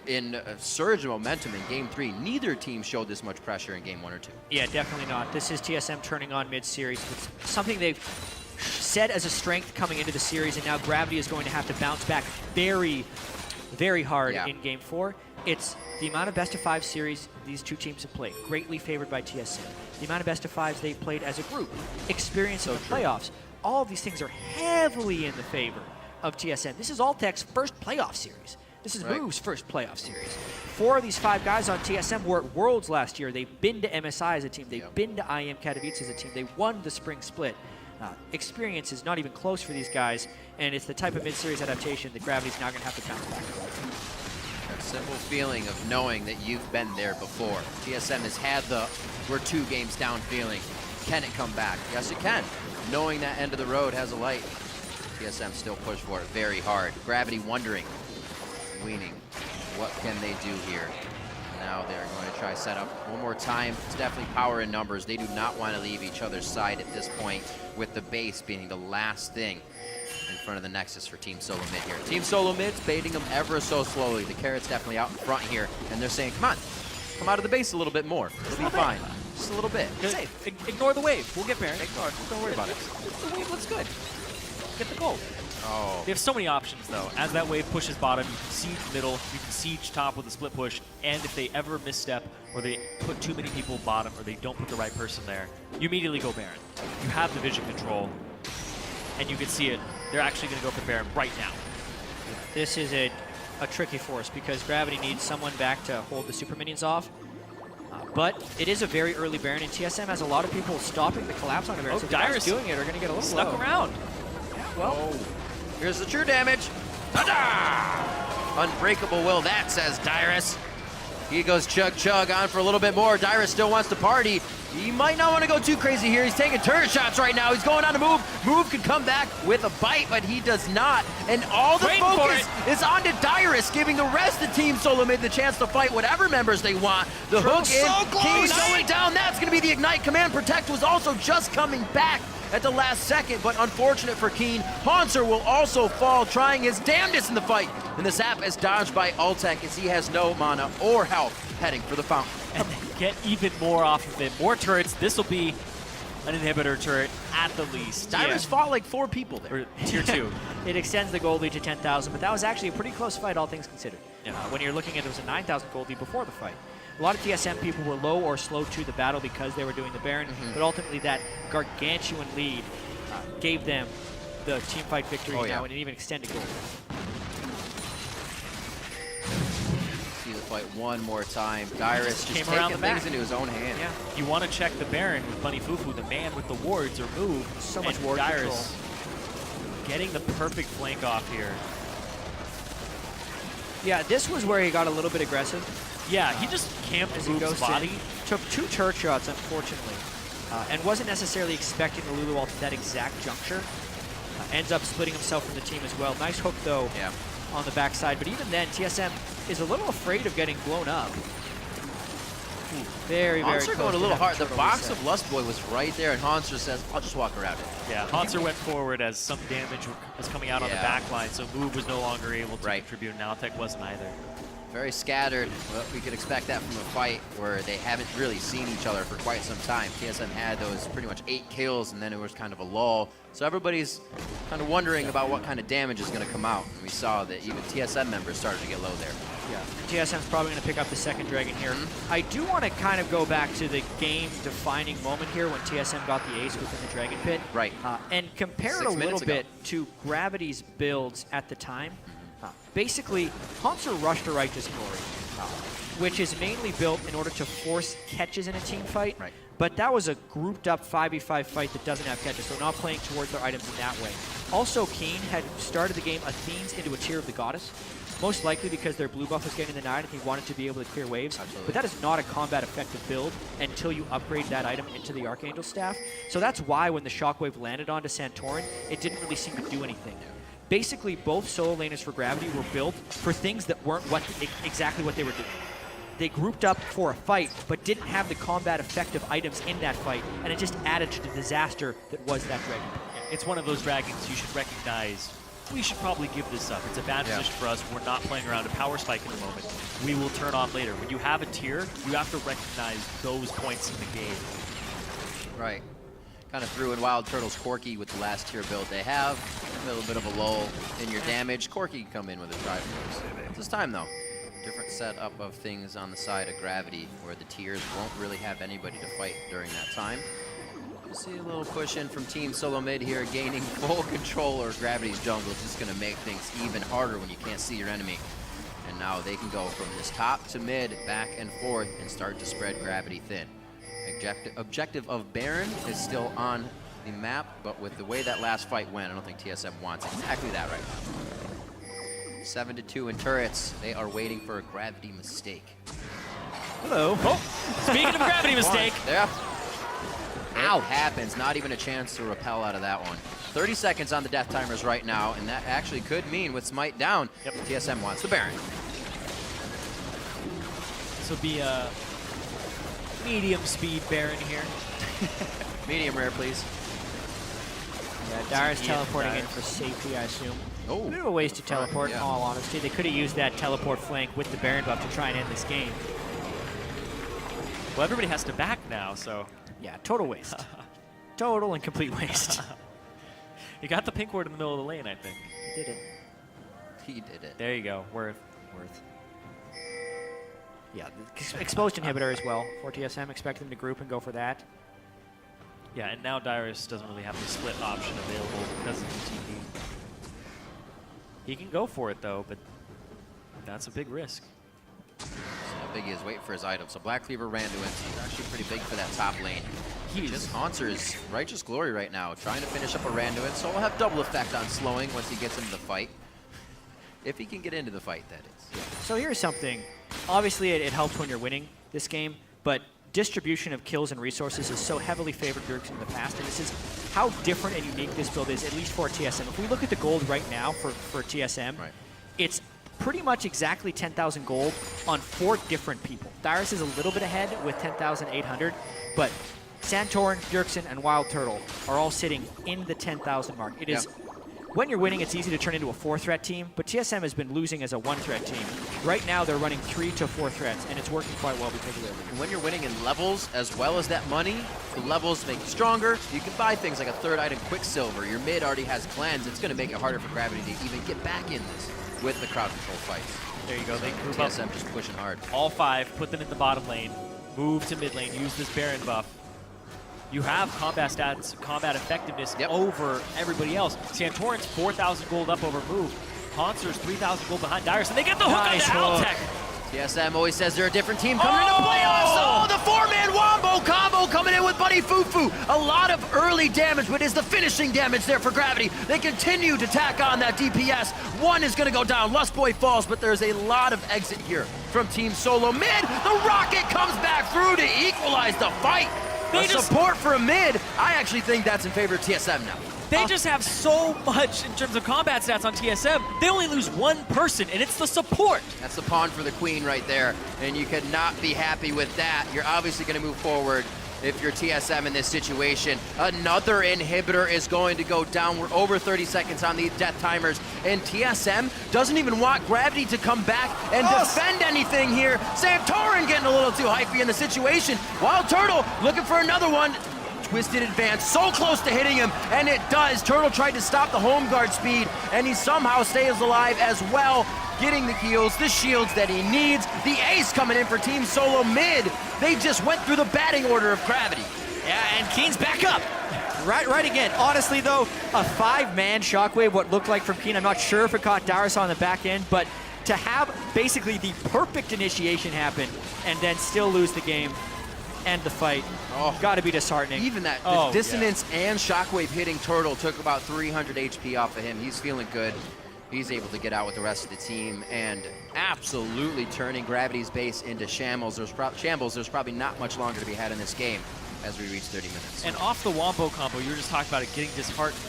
Speaker 5: in a surge of momentum in Game 3. Neither team showed this much pressure in Game 1 or 2.
Speaker 6: Yeah, definitely not. This is TSM turning on mid-series. It's something they've said as a strength coming into the series, and now Gravity is going to have to bounce back very, very hard in Game 4. It's the amount of best-of-5 series these two teams have played, greatly favored by TSM. The amount of best-of-5s they've played as a group, experience in the playoffs. All of these things are heavily in the favor of TSM. This is Altec's first playoff series. This is Move's first playoff series. 4 of these 5 guys on TSM were at Worlds last year. They've been to MSI as a team. They've been to IM Katowice as a team. They won the spring split. Experience is not even close for these guys, and it's the type of mid-series adaptation that Gravity's now going to have to bounce back.
Speaker 5: That simple feeling of knowing that you've been there before. TSM has had the we're 2 games down feeling. Can it come back? Yes, it can. Knowing that end of the road has a light. TSM still push for it very hard. Gravity wondering, weaning, what can they do here? Now they're going to try set up one more time. It's definitely power in numbers. They do not want to leave each other's side at this point, with the base being the last thing in front of the Nexus for Team SoloMid here. Team SoloMid's baiting them ever so slowly. The Carrot's definitely out in front here, and they're saying, come on, come out of the base a little bit more. It'll be fine. Just a little bit. Safe.
Speaker 7: Ignore the wave. We'll get Baron.
Speaker 5: Ignore. Don't worry about it.
Speaker 7: The wave looks good. Get the gold.
Speaker 5: Oh.
Speaker 7: They have so many options, though. As that wave pushes bottom, you can siege middle, you can siege top with a split push, and if they ever misstep, or they put too many people bottom, or they don't put the right person there, you immediately go Baron. You have the vision control, and you can see it. They're actually going to go for Baron right now.
Speaker 6: This is a tricky force, because Gravity needs someone back to hold the super minions off. But it is a very early Baron, and TSM has a lot of people stopping the collapse on a Baron.
Speaker 7: Oh,
Speaker 6: so the guys
Speaker 7: Dyrus
Speaker 6: doing it are going to get a little
Speaker 7: stuck
Speaker 6: low.
Speaker 7: around.
Speaker 6: Well,
Speaker 5: Here's the true damage. Ta-da! Unbreakable will that, says Dyrus. He goes chug on for a little bit more. Dyrus still wants to party. He might not want to go too crazy here. He's taking turret shots right now. He's going on to Move. Move could come back with a bite, but he does not. And all the focus is on to Dyrus, giving the rest of Team SoloMid the chance to fight whatever members they want. The hook in, King's going down. That's going to be the Ignite. Command Protect was also just coming back at the last second, but unfortunate for Keen. Haunser will also fall, trying his damnedest in the fight. And the zap is dodged by Altec as he has no mana or health, heading for the fountain.
Speaker 7: And get even more off of it. More turrets. This will be an inhibitor turret at the least.
Speaker 5: Dyrus fought like 4 people there.
Speaker 7: Or tier 2.
Speaker 6: it extends the gold lead to 10,000, but that was actually a pretty close fight, all things considered. When you're looking at it, was a 9,000 gold lead before the fight. A lot of TSM people were low or slow to the battle because they were doing the Baron, but ultimately that gargantuan lead gave them the teamfight victory now and an even extended goal.
Speaker 5: See the fight one more time. Dyrus just
Speaker 7: came around
Speaker 5: taking
Speaker 7: the back.
Speaker 5: things into his own hand.
Speaker 6: Yeah.
Speaker 7: You want to check the Baron with Bunny Fufu, the man with the wards or move.
Speaker 6: So much
Speaker 7: and
Speaker 6: ward
Speaker 7: Dyrus getting the perfect flank off here.
Speaker 6: Yeah, this was where he got a little bit aggressive.
Speaker 7: Yeah, he just camped
Speaker 6: As he
Speaker 7: Move's
Speaker 6: goes
Speaker 7: body.
Speaker 6: Took 2 turret shots, unfortunately. and wasn't necessarily expecting the Lulu ult at that exact juncture. Ends up splitting himself from the team as well. Nice hook, though, on the backside. But even then, TSM is a little afraid of getting blown up. Very, very
Speaker 5: Hanser
Speaker 6: close
Speaker 5: going a
Speaker 6: to
Speaker 5: little
Speaker 6: having
Speaker 5: hard. The
Speaker 6: turtle
Speaker 5: box
Speaker 6: reset.
Speaker 5: of Lustboy was right there, and Hanser says, I'll just walk around it.
Speaker 7: Yeah, Hanser went forward as some damage was coming out on the
Speaker 5: Yeah.
Speaker 7: back line, so Move was no longer able to
Speaker 5: Right.
Speaker 7: contribute, and Naltec wasn't either.
Speaker 5: Very scattered. Well, we could expect that from a fight where they haven't really seen each other for quite some time. TSM had those pretty much 8 kills, and then it was kind of a lull. So everybody's kind of wondering about what kind of damage is going to come out. And we saw that even TSM members started to get low there.
Speaker 6: Yeah, and TSM's probably going to pick up the second Dragon here. I do want to kind of go back to the game-defining moment here when TSM got the ace within the Dragon Pit.
Speaker 5: Right.
Speaker 6: And compare it
Speaker 5: 6
Speaker 6: a little
Speaker 5: minutes ago.
Speaker 6: bit to Gravity's builds at the time. Basically, Hanser rushed to Righteous Glory, which is mainly built in order to force catches in a team fight.
Speaker 5: Right.
Speaker 6: But that was a grouped-up 5v5 fight that doesn't have catches, so not playing towards their items in that way. Also, Keen had started the game Athene's into a tier of the Goddess, most likely because their blue buff was getting denied and he wanted to be able to clear waves.
Speaker 5: Absolutely.
Speaker 6: But that is not a combat-effective build until you upgrade that item into the Archangel Staff. So that's why when the Shockwave landed onto Santorin, it didn't really seem to do anything. Basically, both solo laners for Gravity were built for things that weren't exactly what they were doing. They grouped up for a fight, but didn't have the combat-effective items in that fight, and it just added to the disaster that was that Dragon.
Speaker 7: It's one of those dragons you should recognize. We should probably give this up. It's a bad position for us. We're not playing around a power spike in the moment. We will turn on later. When you have a tier, you have to recognize those points in the game.
Speaker 5: Right. Kind of threw in Wild Turtles Corki with the last tier build they have. A little bit of a lull in your damage. Corki can come in with a drive force. This time, though, different setup of things on the side of Gravity, where the tiers won't really have anybody to fight during that time. You see a little push in from Team SoloMid here, gaining full control over Gravity's jungle. It's just going to make things even harder when you can't see your enemy. And now they can go from this top to mid, back and forth, and start to spread Gravity thin. Objective of Baron is still on the map, but with the way that last fight went, I don't think TSM wants exactly that right now. 7-2 in turrets. They are waiting for a Gravity mistake.
Speaker 6: Hello.
Speaker 7: Oh, speaking of gravity mistake.
Speaker 5: Yeah. Ow. It happens. Not even a chance to repel out of that one. 30 seconds on the death timers right now, and that actually could mean with Smite down, TSM wants the Baron.
Speaker 7: This will be a medium speed Baron here.
Speaker 5: Medium rare, please.
Speaker 6: Yeah, Darius teleporting in for safety, I assume.
Speaker 5: Oh,
Speaker 6: A bit of a waste to teleport, in
Speaker 5: yeah.
Speaker 6: all honesty. They could have used that teleport flank with the Baron buff to try and end this game.
Speaker 7: Well, everybody has to back now, so.
Speaker 6: Yeah, total waste. Total and complete waste.
Speaker 7: You got the pink ward in the middle of the lane, I think.
Speaker 6: Did it.
Speaker 5: He did it.
Speaker 7: There you go. Worth.
Speaker 6: Yeah, the exposed inhibitor as well for TSM. Expect them to group and go for that.
Speaker 7: Yeah, and now Darius doesn't really have the split option available because of the TP. He can go for it, though, but that's a big risk.
Speaker 5: So Biggie is waiting for his item. So Black Cleaver Randuin, he's actually pretty big for that top lane. He just Hanser's Righteous Glory right now, trying to finish up a Randuin, so we'll have double effect on slowing once he gets into the fight. If he can get into the fight, that is.
Speaker 6: So here's something. Obviously, it helps when you're winning this game, but distribution of kills and resources is so heavily favored Bjergsen in the past, and this is how different and unique this build is, at least for TSM. If we look at the gold right now for TSM, it's pretty much exactly 10,000 gold on 4 different people. Darius is a little bit ahead with 10,800, but Santorin, Bjergsen, and Wild Turtle are all sitting in the 10,000 mark. It is, when you're winning, it's easy to turn into a 4-threat team, but TSM has been losing as a 1-threat team. Right now, they're running 3 to 4 threats, and it's working quite well because of it.
Speaker 5: And when you're winning in levels as well as that money, the levels make you stronger. You can buy things like a 3rd item Quicksilver. Your mid already has cleanse. It's going to make it harder for Gravity to even get back in this with the crowd control fights.
Speaker 7: There you go. They group up.
Speaker 5: TSM just pushing hard.
Speaker 7: All 5, put them in the bottom lane, move to mid lane, use this Baron buff. You have combat stats, combat effectiveness over everybody else. Santorin's 4,000 gold up over move. Hanser's 3,000 gold behind Darius, and they get the hook on the Altec.
Speaker 5: TSM always says they're a different team coming into playoffs. Oh, the 4-man wombo combo coming in with Buddy Fufu. A lot of early damage, but is the finishing damage there for Gravity. They continue to tack on that DPS. One is going to go down. Lustboy falls, but there's a lot of exit here from Team SoloMid. The rocket comes back through to equalize the fight.
Speaker 7: They
Speaker 5: a
Speaker 7: just
Speaker 5: support for a mid, I actually think that's in favor of TSM now.
Speaker 7: They just have so much in terms of combat stats on TSM. They only lose one person, and it's the support.
Speaker 5: That's the pawn for the queen right there, and you could not be happy with that. You're obviously going to move forward if you're TSM in this situation. Another inhibitor is going to go down. We're over 30 seconds on these death timers, and TSM doesn't even want Gravity to come back and defend anything here. Santorin getting a little too hypey in the situation. Wild Turtle looking for another one. Twisted advance, so close to hitting him, and it does. Turtle tried to stop the home guard speed, and he somehow stays alive as well, getting the heals, the shields that he needs. The ace coming in for Team SoloMid. They just went through the batting order of Gravity.
Speaker 6: Yeah, and Keen's back up. Right again. Honestly, though, a 5-man Shockwave, what looked like from Keen, I'm not sure if it caught Dyrus on the back end, but to have basically the perfect initiation happen and then still lose the game, end the fight, gotta be disheartening.
Speaker 5: Even that, the dissonance and Shockwave hitting Turtle took about 300 HP off of him. He's feeling good. He's able to get out with the rest of the team and absolutely turning Gravity's base into shambles. There's probably not much longer to be had in this game as we reach 30 minutes.
Speaker 7: And off the Wombo combo, you were just talking about it getting disheartened.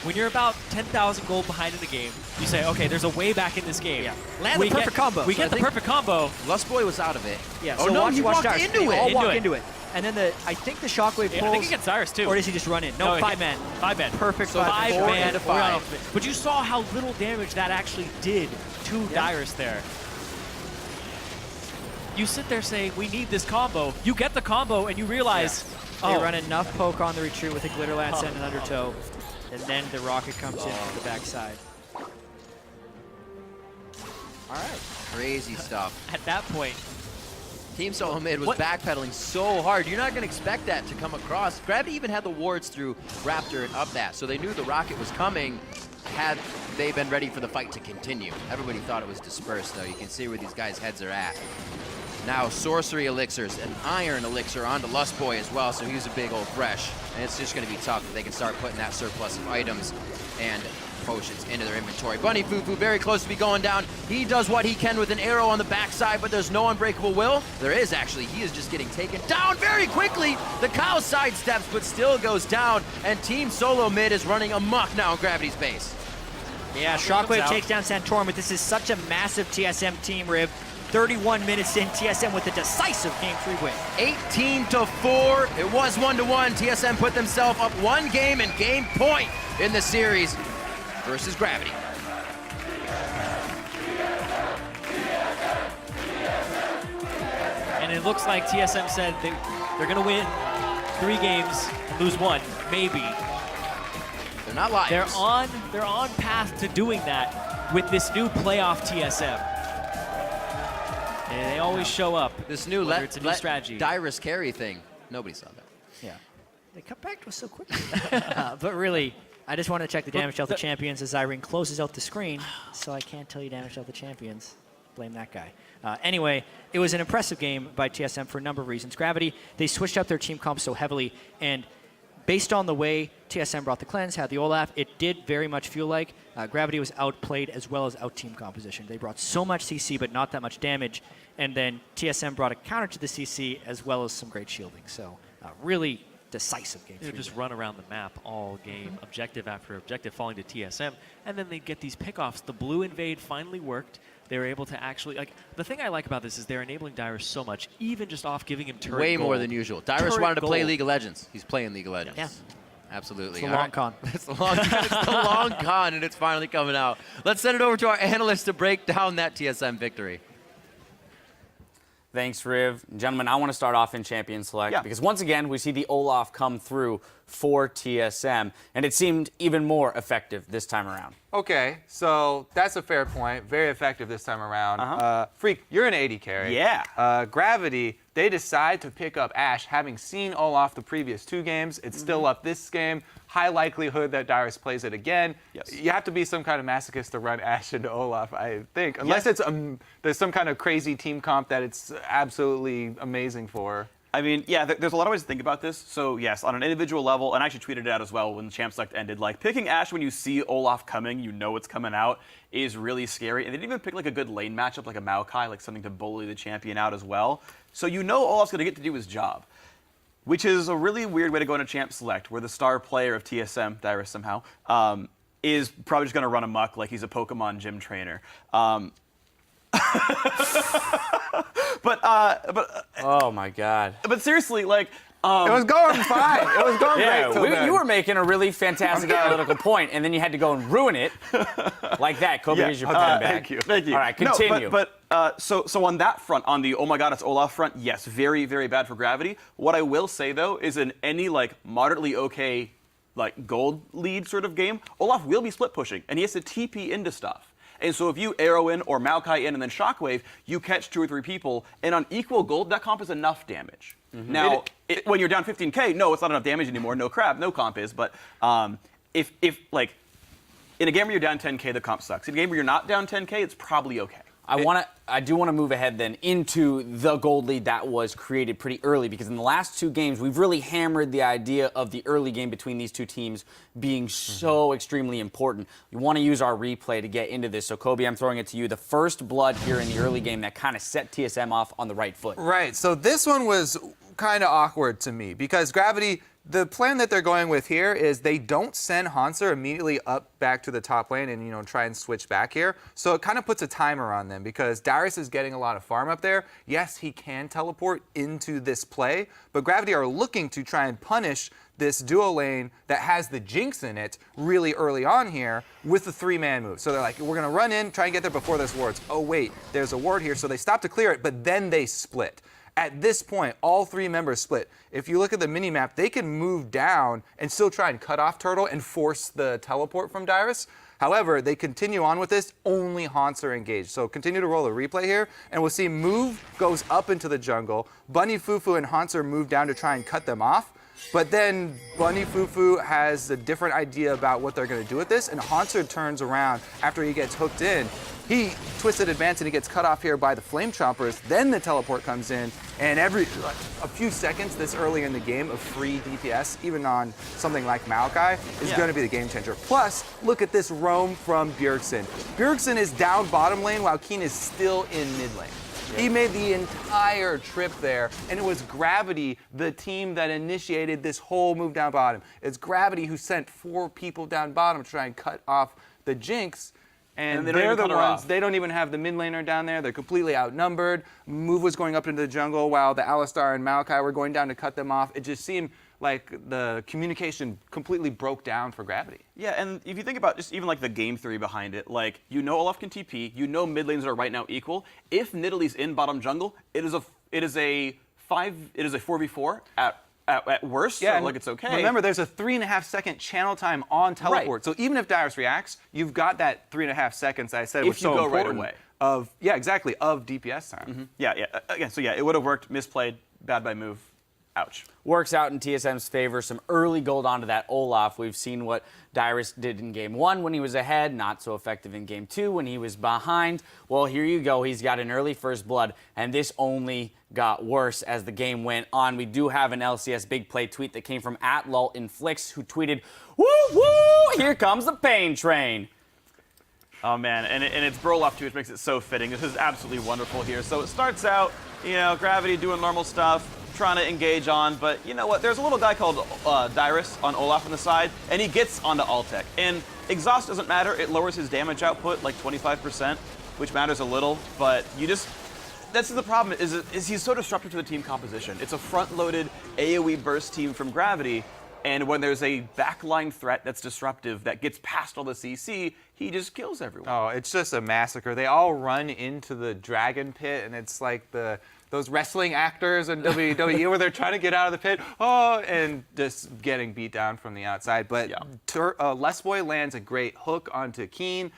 Speaker 7: When you're about 10,000 gold behind in the game, you say, okay, there's a way back in this game.
Speaker 6: Yeah. Land the perfect combo.
Speaker 7: We get the perfect combo.
Speaker 5: Lustboy was out of it.
Speaker 6: Yeah,
Speaker 5: Oh
Speaker 6: so
Speaker 5: no, he walked
Speaker 6: Dyrus.
Speaker 5: into
Speaker 6: They
Speaker 5: it.
Speaker 6: all walk into it. And then I think the Shockwave pulls.
Speaker 7: I think he gets Cyrus too.
Speaker 6: Or does he just run in? No, 5-man.
Speaker 7: 5-man.
Speaker 6: Perfect
Speaker 5: So
Speaker 6: 5-man.
Speaker 5: 5.
Speaker 7: But you saw how little damage that actually did to Dyrus there. You sit there saying, we need this combo. You get the combo and you realize,
Speaker 6: They run enough poke on the retreat with a Glitter Lance and an Undertow. And then the rocket comes in from the backside.
Speaker 5: All right. Crazy stuff.
Speaker 7: at that point,
Speaker 5: Team SoloMid was backpedaling so hard. You're not going to expect that to come across. Gravity even had the wards through Raptor and up that, so they knew the rocket was coming had they been ready for the fight to continue. Everybody thought it was dispersed, though. You can see where these guys' heads are at. Now, sorcery elixirs, an iron elixir onto Lustboy as well, so he's a big old thresh. And it's just going to be tough if they can start putting that surplus of items and potions into their inventory. Bunny Fufu very close to be going down. He does what he can with an arrow on the backside, but there's no unbreakable will. There is actually. He is just getting taken down very quickly. The cow sidesteps, but still goes down. And Team SoloMid is running amok now in Gravity's base.
Speaker 6: Yeah, Shockwave takes down Santorin, but this is such a massive TSM team, Riv. 31 minutes in, TSM with a decisive Game 3 win.
Speaker 5: 18-4. It was 1-1. TSM put themselves up one game and game point in the series versus Gravity.
Speaker 7: and it looks like TSM said they're going to win 3 games and lose 1, maybe.
Speaker 5: They're not liars.
Speaker 7: They're on path to doing that with this new playoff TSM. And they always show up.
Speaker 5: This new
Speaker 7: it's a new strategy.
Speaker 5: Dyrus carry thing. Nobody saw that.
Speaker 6: Yeah. They come back to us so quickly. But really, I just want to check the damage dealt to champions as Irene closes out the screen, so I can't tell you damage dealt to champions. Blame that guy. Anyway, it was an impressive game by TSM for a number of reasons. Gravity, they switched up their team comp so heavily, and based on the way TSM brought the cleanse, had the Olaf, it did very much feel like Gravity was outplayed as well as out-team composition. They brought so much CC, but not that much damage, and then TSM brought a counter to the CC as well as some great shielding. So really decisive game.
Speaker 7: They just run around the map all game, objective after objective, falling to TSM, and then they get these pickoffs. The blue invade finally worked. They were able to actually, like, the thing I like about this is they're enabling Dyrus so much, even just off giving him turret
Speaker 5: Way
Speaker 7: gold.
Speaker 5: more than usual. Dyrus
Speaker 7: Turret
Speaker 5: wanted to play
Speaker 7: gold.
Speaker 5: League of Legends. He's playing League of Legends.
Speaker 6: Yeah.
Speaker 5: Absolutely.
Speaker 6: It's the
Speaker 5: All
Speaker 6: long
Speaker 5: right.
Speaker 6: con.
Speaker 5: It's the long con. It's the long con, and it's finally coming out. Let's send it over to our analyst to break down that TSM victory.
Speaker 1: Thanks, Riv. Gentlemen, I want to start off in Champion Select because once again, we see the Olaf come through for TSM, and it seemed even more effective this time around.
Speaker 2: Okay, so that's a fair point. Very effective this time around. Freak, you're an AD carry.
Speaker 3: Yeah.
Speaker 2: Gravity, they decide to pick up Ashe, having seen Olaf the previous 2 games. It's still up this game. High likelihood that Dyrus plays it again.
Speaker 3: Yes.
Speaker 2: You have to be some kind of masochist to run Ashe into Olaf, I think. Unless it's there's some kind of crazy team comp that it's absolutely amazing for.
Speaker 3: I mean, yeah, there's a lot of ways to think about this. So, yes, on an individual level, and I actually tweeted it out as well when the Champ Select ended, like, picking Ashe when you see Olaf coming, you know it's coming out, is really scary. And they didn't even pick, like, a good lane matchup, like a Maokai, like something to bully the champion out as well. So you know Olaf's going to get to do his job. Which is a really weird way to go into Champ Select, where the star player of TSM, Dyrus somehow, is probably just going to run amok like he's a Pokemon gym trainer. But
Speaker 1: Oh my God.
Speaker 3: but seriously, like.
Speaker 2: It was going fine. It was going
Speaker 1: Yeah,
Speaker 2: great till then.
Speaker 1: you were making a really fantastic analytical point, and then you had to go and ruin it like that. Kobe, here's your pen back.
Speaker 3: Thank you.
Speaker 1: All right, continue.
Speaker 3: No, but so on that front, on the oh my God, it's Olaf front, yes, very, very bad for Gravity. What I will say though is in any like moderately okay like gold lead sort of game, Olaf will be split pushing, and he has to TP into stuff. And so if you arrow in or Maokai in and then Shockwave, you catch 2 or 3 people, and on equal gold, that comp is enough damage. Now, when you're down 15k, no, it's not enough damage anymore. No crap, no comp is. But if like in a game where you're down 10k, the comp sucks. In a game where you're not down 10k, it's probably okay.
Speaker 1: I do want to move ahead then into the gold lead that was created pretty early, because in the last 2 games, we've really hammered the idea of the early game between these 2 teams being so extremely important. We want to use our replay to get into this. So, Kobe, I'm throwing it to you. The first blood here in the early game that kind of set TSM off on the right foot.
Speaker 2: Right. So this one was kind of awkward to me because Gravity, the plan that they're going with here is they don't send Hanser immediately up back to the top lane and, try and switch back here. So it kind of puts a timer on them because Dyrus is getting a lot of farm up there. Yes, he can teleport into this play, but Gravity are looking to try and punish this duo lane that has the Jinx in it really early on here with the 3-man move. So they're like, we're going to run in, try and get there before there's wards. Oh, wait, there's a ward here. So they stop to clear it, but then they split. At this point, all 3 members split. If you look at the mini-map, they can move down and still try and cut off Turtle and force the teleport from Dyrus. However, they continue on with this, only Haunts are engaged. So continue to roll a replay here, and we'll see Move goes up into the jungle. Bunny, Fufu, and Haunts are moved down to try and cut them off. But then Bunny Fufu has a different idea about what they're going to do with this, and Haunter turns around after he gets hooked in. He twisted advance and he gets cut off here by the Flame Chompers. Then the teleport comes in, and a few seconds this early in the game of free DPS, even on something like Maokai, is going to be the game changer. Plus, look at this roam from Bjergsen. Bjergsen is down bottom lane while Keen is still in mid lane. He made the entire trip there, and it was Gravity, the team that initiated this whole move down bottom. It's Gravity who sent 4 people down bottom to try and cut off the Jinx, and they're the ones, they don't even have the mid laner down there. They're completely outnumbered. Move was going up into the jungle while the Alistar and Maokai were going down to cut them off. It just seemed like the communication completely broke down for Gravity.
Speaker 3: Yeah, and if you think about just even like the game theory behind it, like Olaf can TP, mid lanes are right now equal. If Nidalee's in bottom jungle, it is a 4v4 at worst.
Speaker 2: Yeah,
Speaker 3: so like it's okay.
Speaker 2: Remember, there's a 3.5 second channel time on teleport. Right. So even if Dyrus reacts, you've got that 3.5 seconds that I said was so
Speaker 3: go
Speaker 2: important
Speaker 3: right away.
Speaker 2: Of DPS time.
Speaker 3: Yeah. Again, so it would have worked. Misplayed, bad by move. Ouch.
Speaker 1: Works out in TSM's favor. Some early gold onto that Olaf. We've seen what Dyrus did in Game 1 when he was ahead. Not so effective in Game 2 when he was behind. Well, here you go. He's got an early first blood, and this only got worse as the game went on. We do have an LCS big play tweet that came from @LulInflicts, who tweeted, "Woo woo! Here comes the pain train."
Speaker 3: Oh man, and it's Broloff too, which makes it so fitting. This is absolutely wonderful here. So it starts out, Gravity doing normal stuff, trying to engage on, but you know what? There's a little guy called Dyrus on Olaf on the side, and he gets onto Altec. And exhaust doesn't matter; it lowers his damage output like 25%, which matters a little. But that's the problem. Is he's so disruptive to the team composition? It's a front-loaded AOE burst team from Gravity. And when there's a backline threat that's disruptive that gets past all the CC, he just kills everyone.
Speaker 2: Oh, it's just a massacre. They all run into the dragon pit, and it's like those wrestling actors in WWE where they're trying to get out of the pit, and just getting beat down from the outside. But Lesboy lands a great hook onto Keen.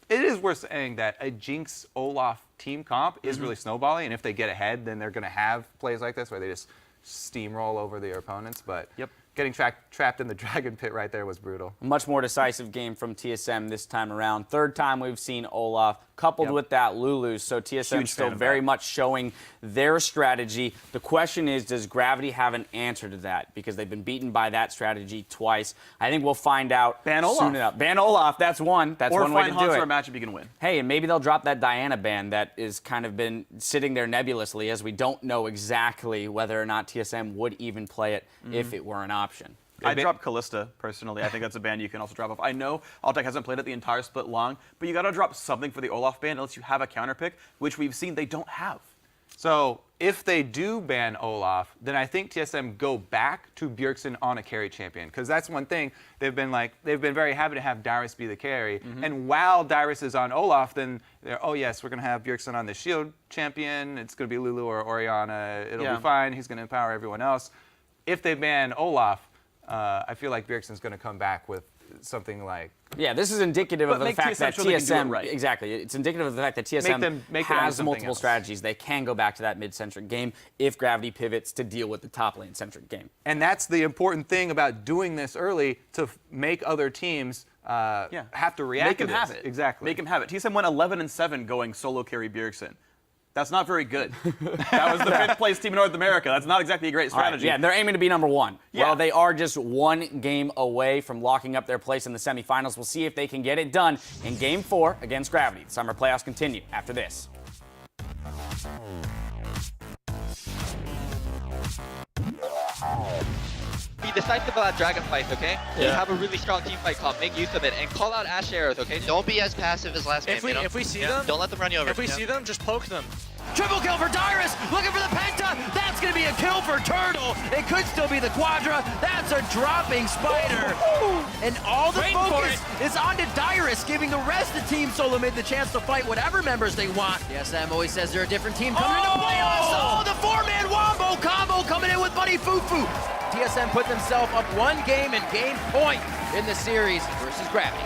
Speaker 2: It is worth saying that a Jinx Olaf team comp is really snowballing, and if they get ahead, then they're going to have plays like this where they just steamroll over their opponents. But getting trapped in the dragon pit right there was brutal.
Speaker 1: A much more decisive game from TSM this time around. Third time we've seen Olaf, coupled with that Lulu. So TSM still very much showing their strategy. The question is, does Gravity have an answer to that? Because they've been beaten by that strategy twice. I think we'll find out soon enough. Ban Olaf, that's one. That's one way to do it.
Speaker 3: Or find Hanzo a matchup you can win.
Speaker 1: Hey, and maybe they'll drop that Diana ban that is kind of been sitting there nebulously, as we don't know exactly whether or not TSM would even play it if it were an option.
Speaker 3: I dropped Callista, personally. I think that's a ban you can also drop off. I know Altec hasn't played it the entire split long, but you got to drop something for the Olaf ban unless you have a counter pick, which we've seen they don't have.
Speaker 2: So if they do ban Olaf, then I think TSM go back to Bjergsen on a carry champion, because that's one thing they've been very happy to have Dyrus be the carry. And while Dyrus is on Olaf, then they're, oh yes, we're gonna have Bjergsen on the shield champion. It's gonna be Lulu or Orianna. It'll be fine. He's gonna empower everyone else. If they ban Olaf, I feel like Bjergsen's gonna come back with something like.
Speaker 1: Yeah, this is indicative of the fact that TSM,
Speaker 3: right.
Speaker 1: Exactly, it's indicative of the fact that TSM has multiple strategies. They can go back to that mid-centric game if Gravity pivots to deal with the top lane-centric game.
Speaker 2: And that's the important thing about doing this early, to make other teams have to react to this.
Speaker 3: Make them have it.
Speaker 2: Exactly.
Speaker 3: Make them have it. TSM went 11-7 going solo carry Bjergsen. That's not very good. That was the 5th place team in North America. That's not exactly a great strategy.
Speaker 1: Yeah, they're aiming to be number 1.
Speaker 3: Yeah.
Speaker 1: Well, they are just one game away from locking up their place in the semifinals. We'll see if they can get it done in Game 4 against Gravity. The summer playoffs continue after this.
Speaker 8: Be decisive about dragon fights, okay? You have a really strong team fight comp. Make use of it and call out Ashe arrows, okay?
Speaker 9: Don't be as passive as last game.
Speaker 10: If we see them,
Speaker 9: don't let them run you over.
Speaker 10: If we see them, just poke them.
Speaker 11: Triple kill for Dyrus, looking for the Penta. That's going to be a kill for Turtle. It could still be the Quadra. That's a dropping Spider. And all the focus is on to Dyrus, giving the rest of Team SoloMid the chance to fight whatever members they want.
Speaker 5: TSM always says they're a different team coming into playoffs.
Speaker 11: Oh, the 4-man wombo combo coming in with Buddy Fufu.
Speaker 5: TSM put themselves up one game and game point in the series versus Gravity.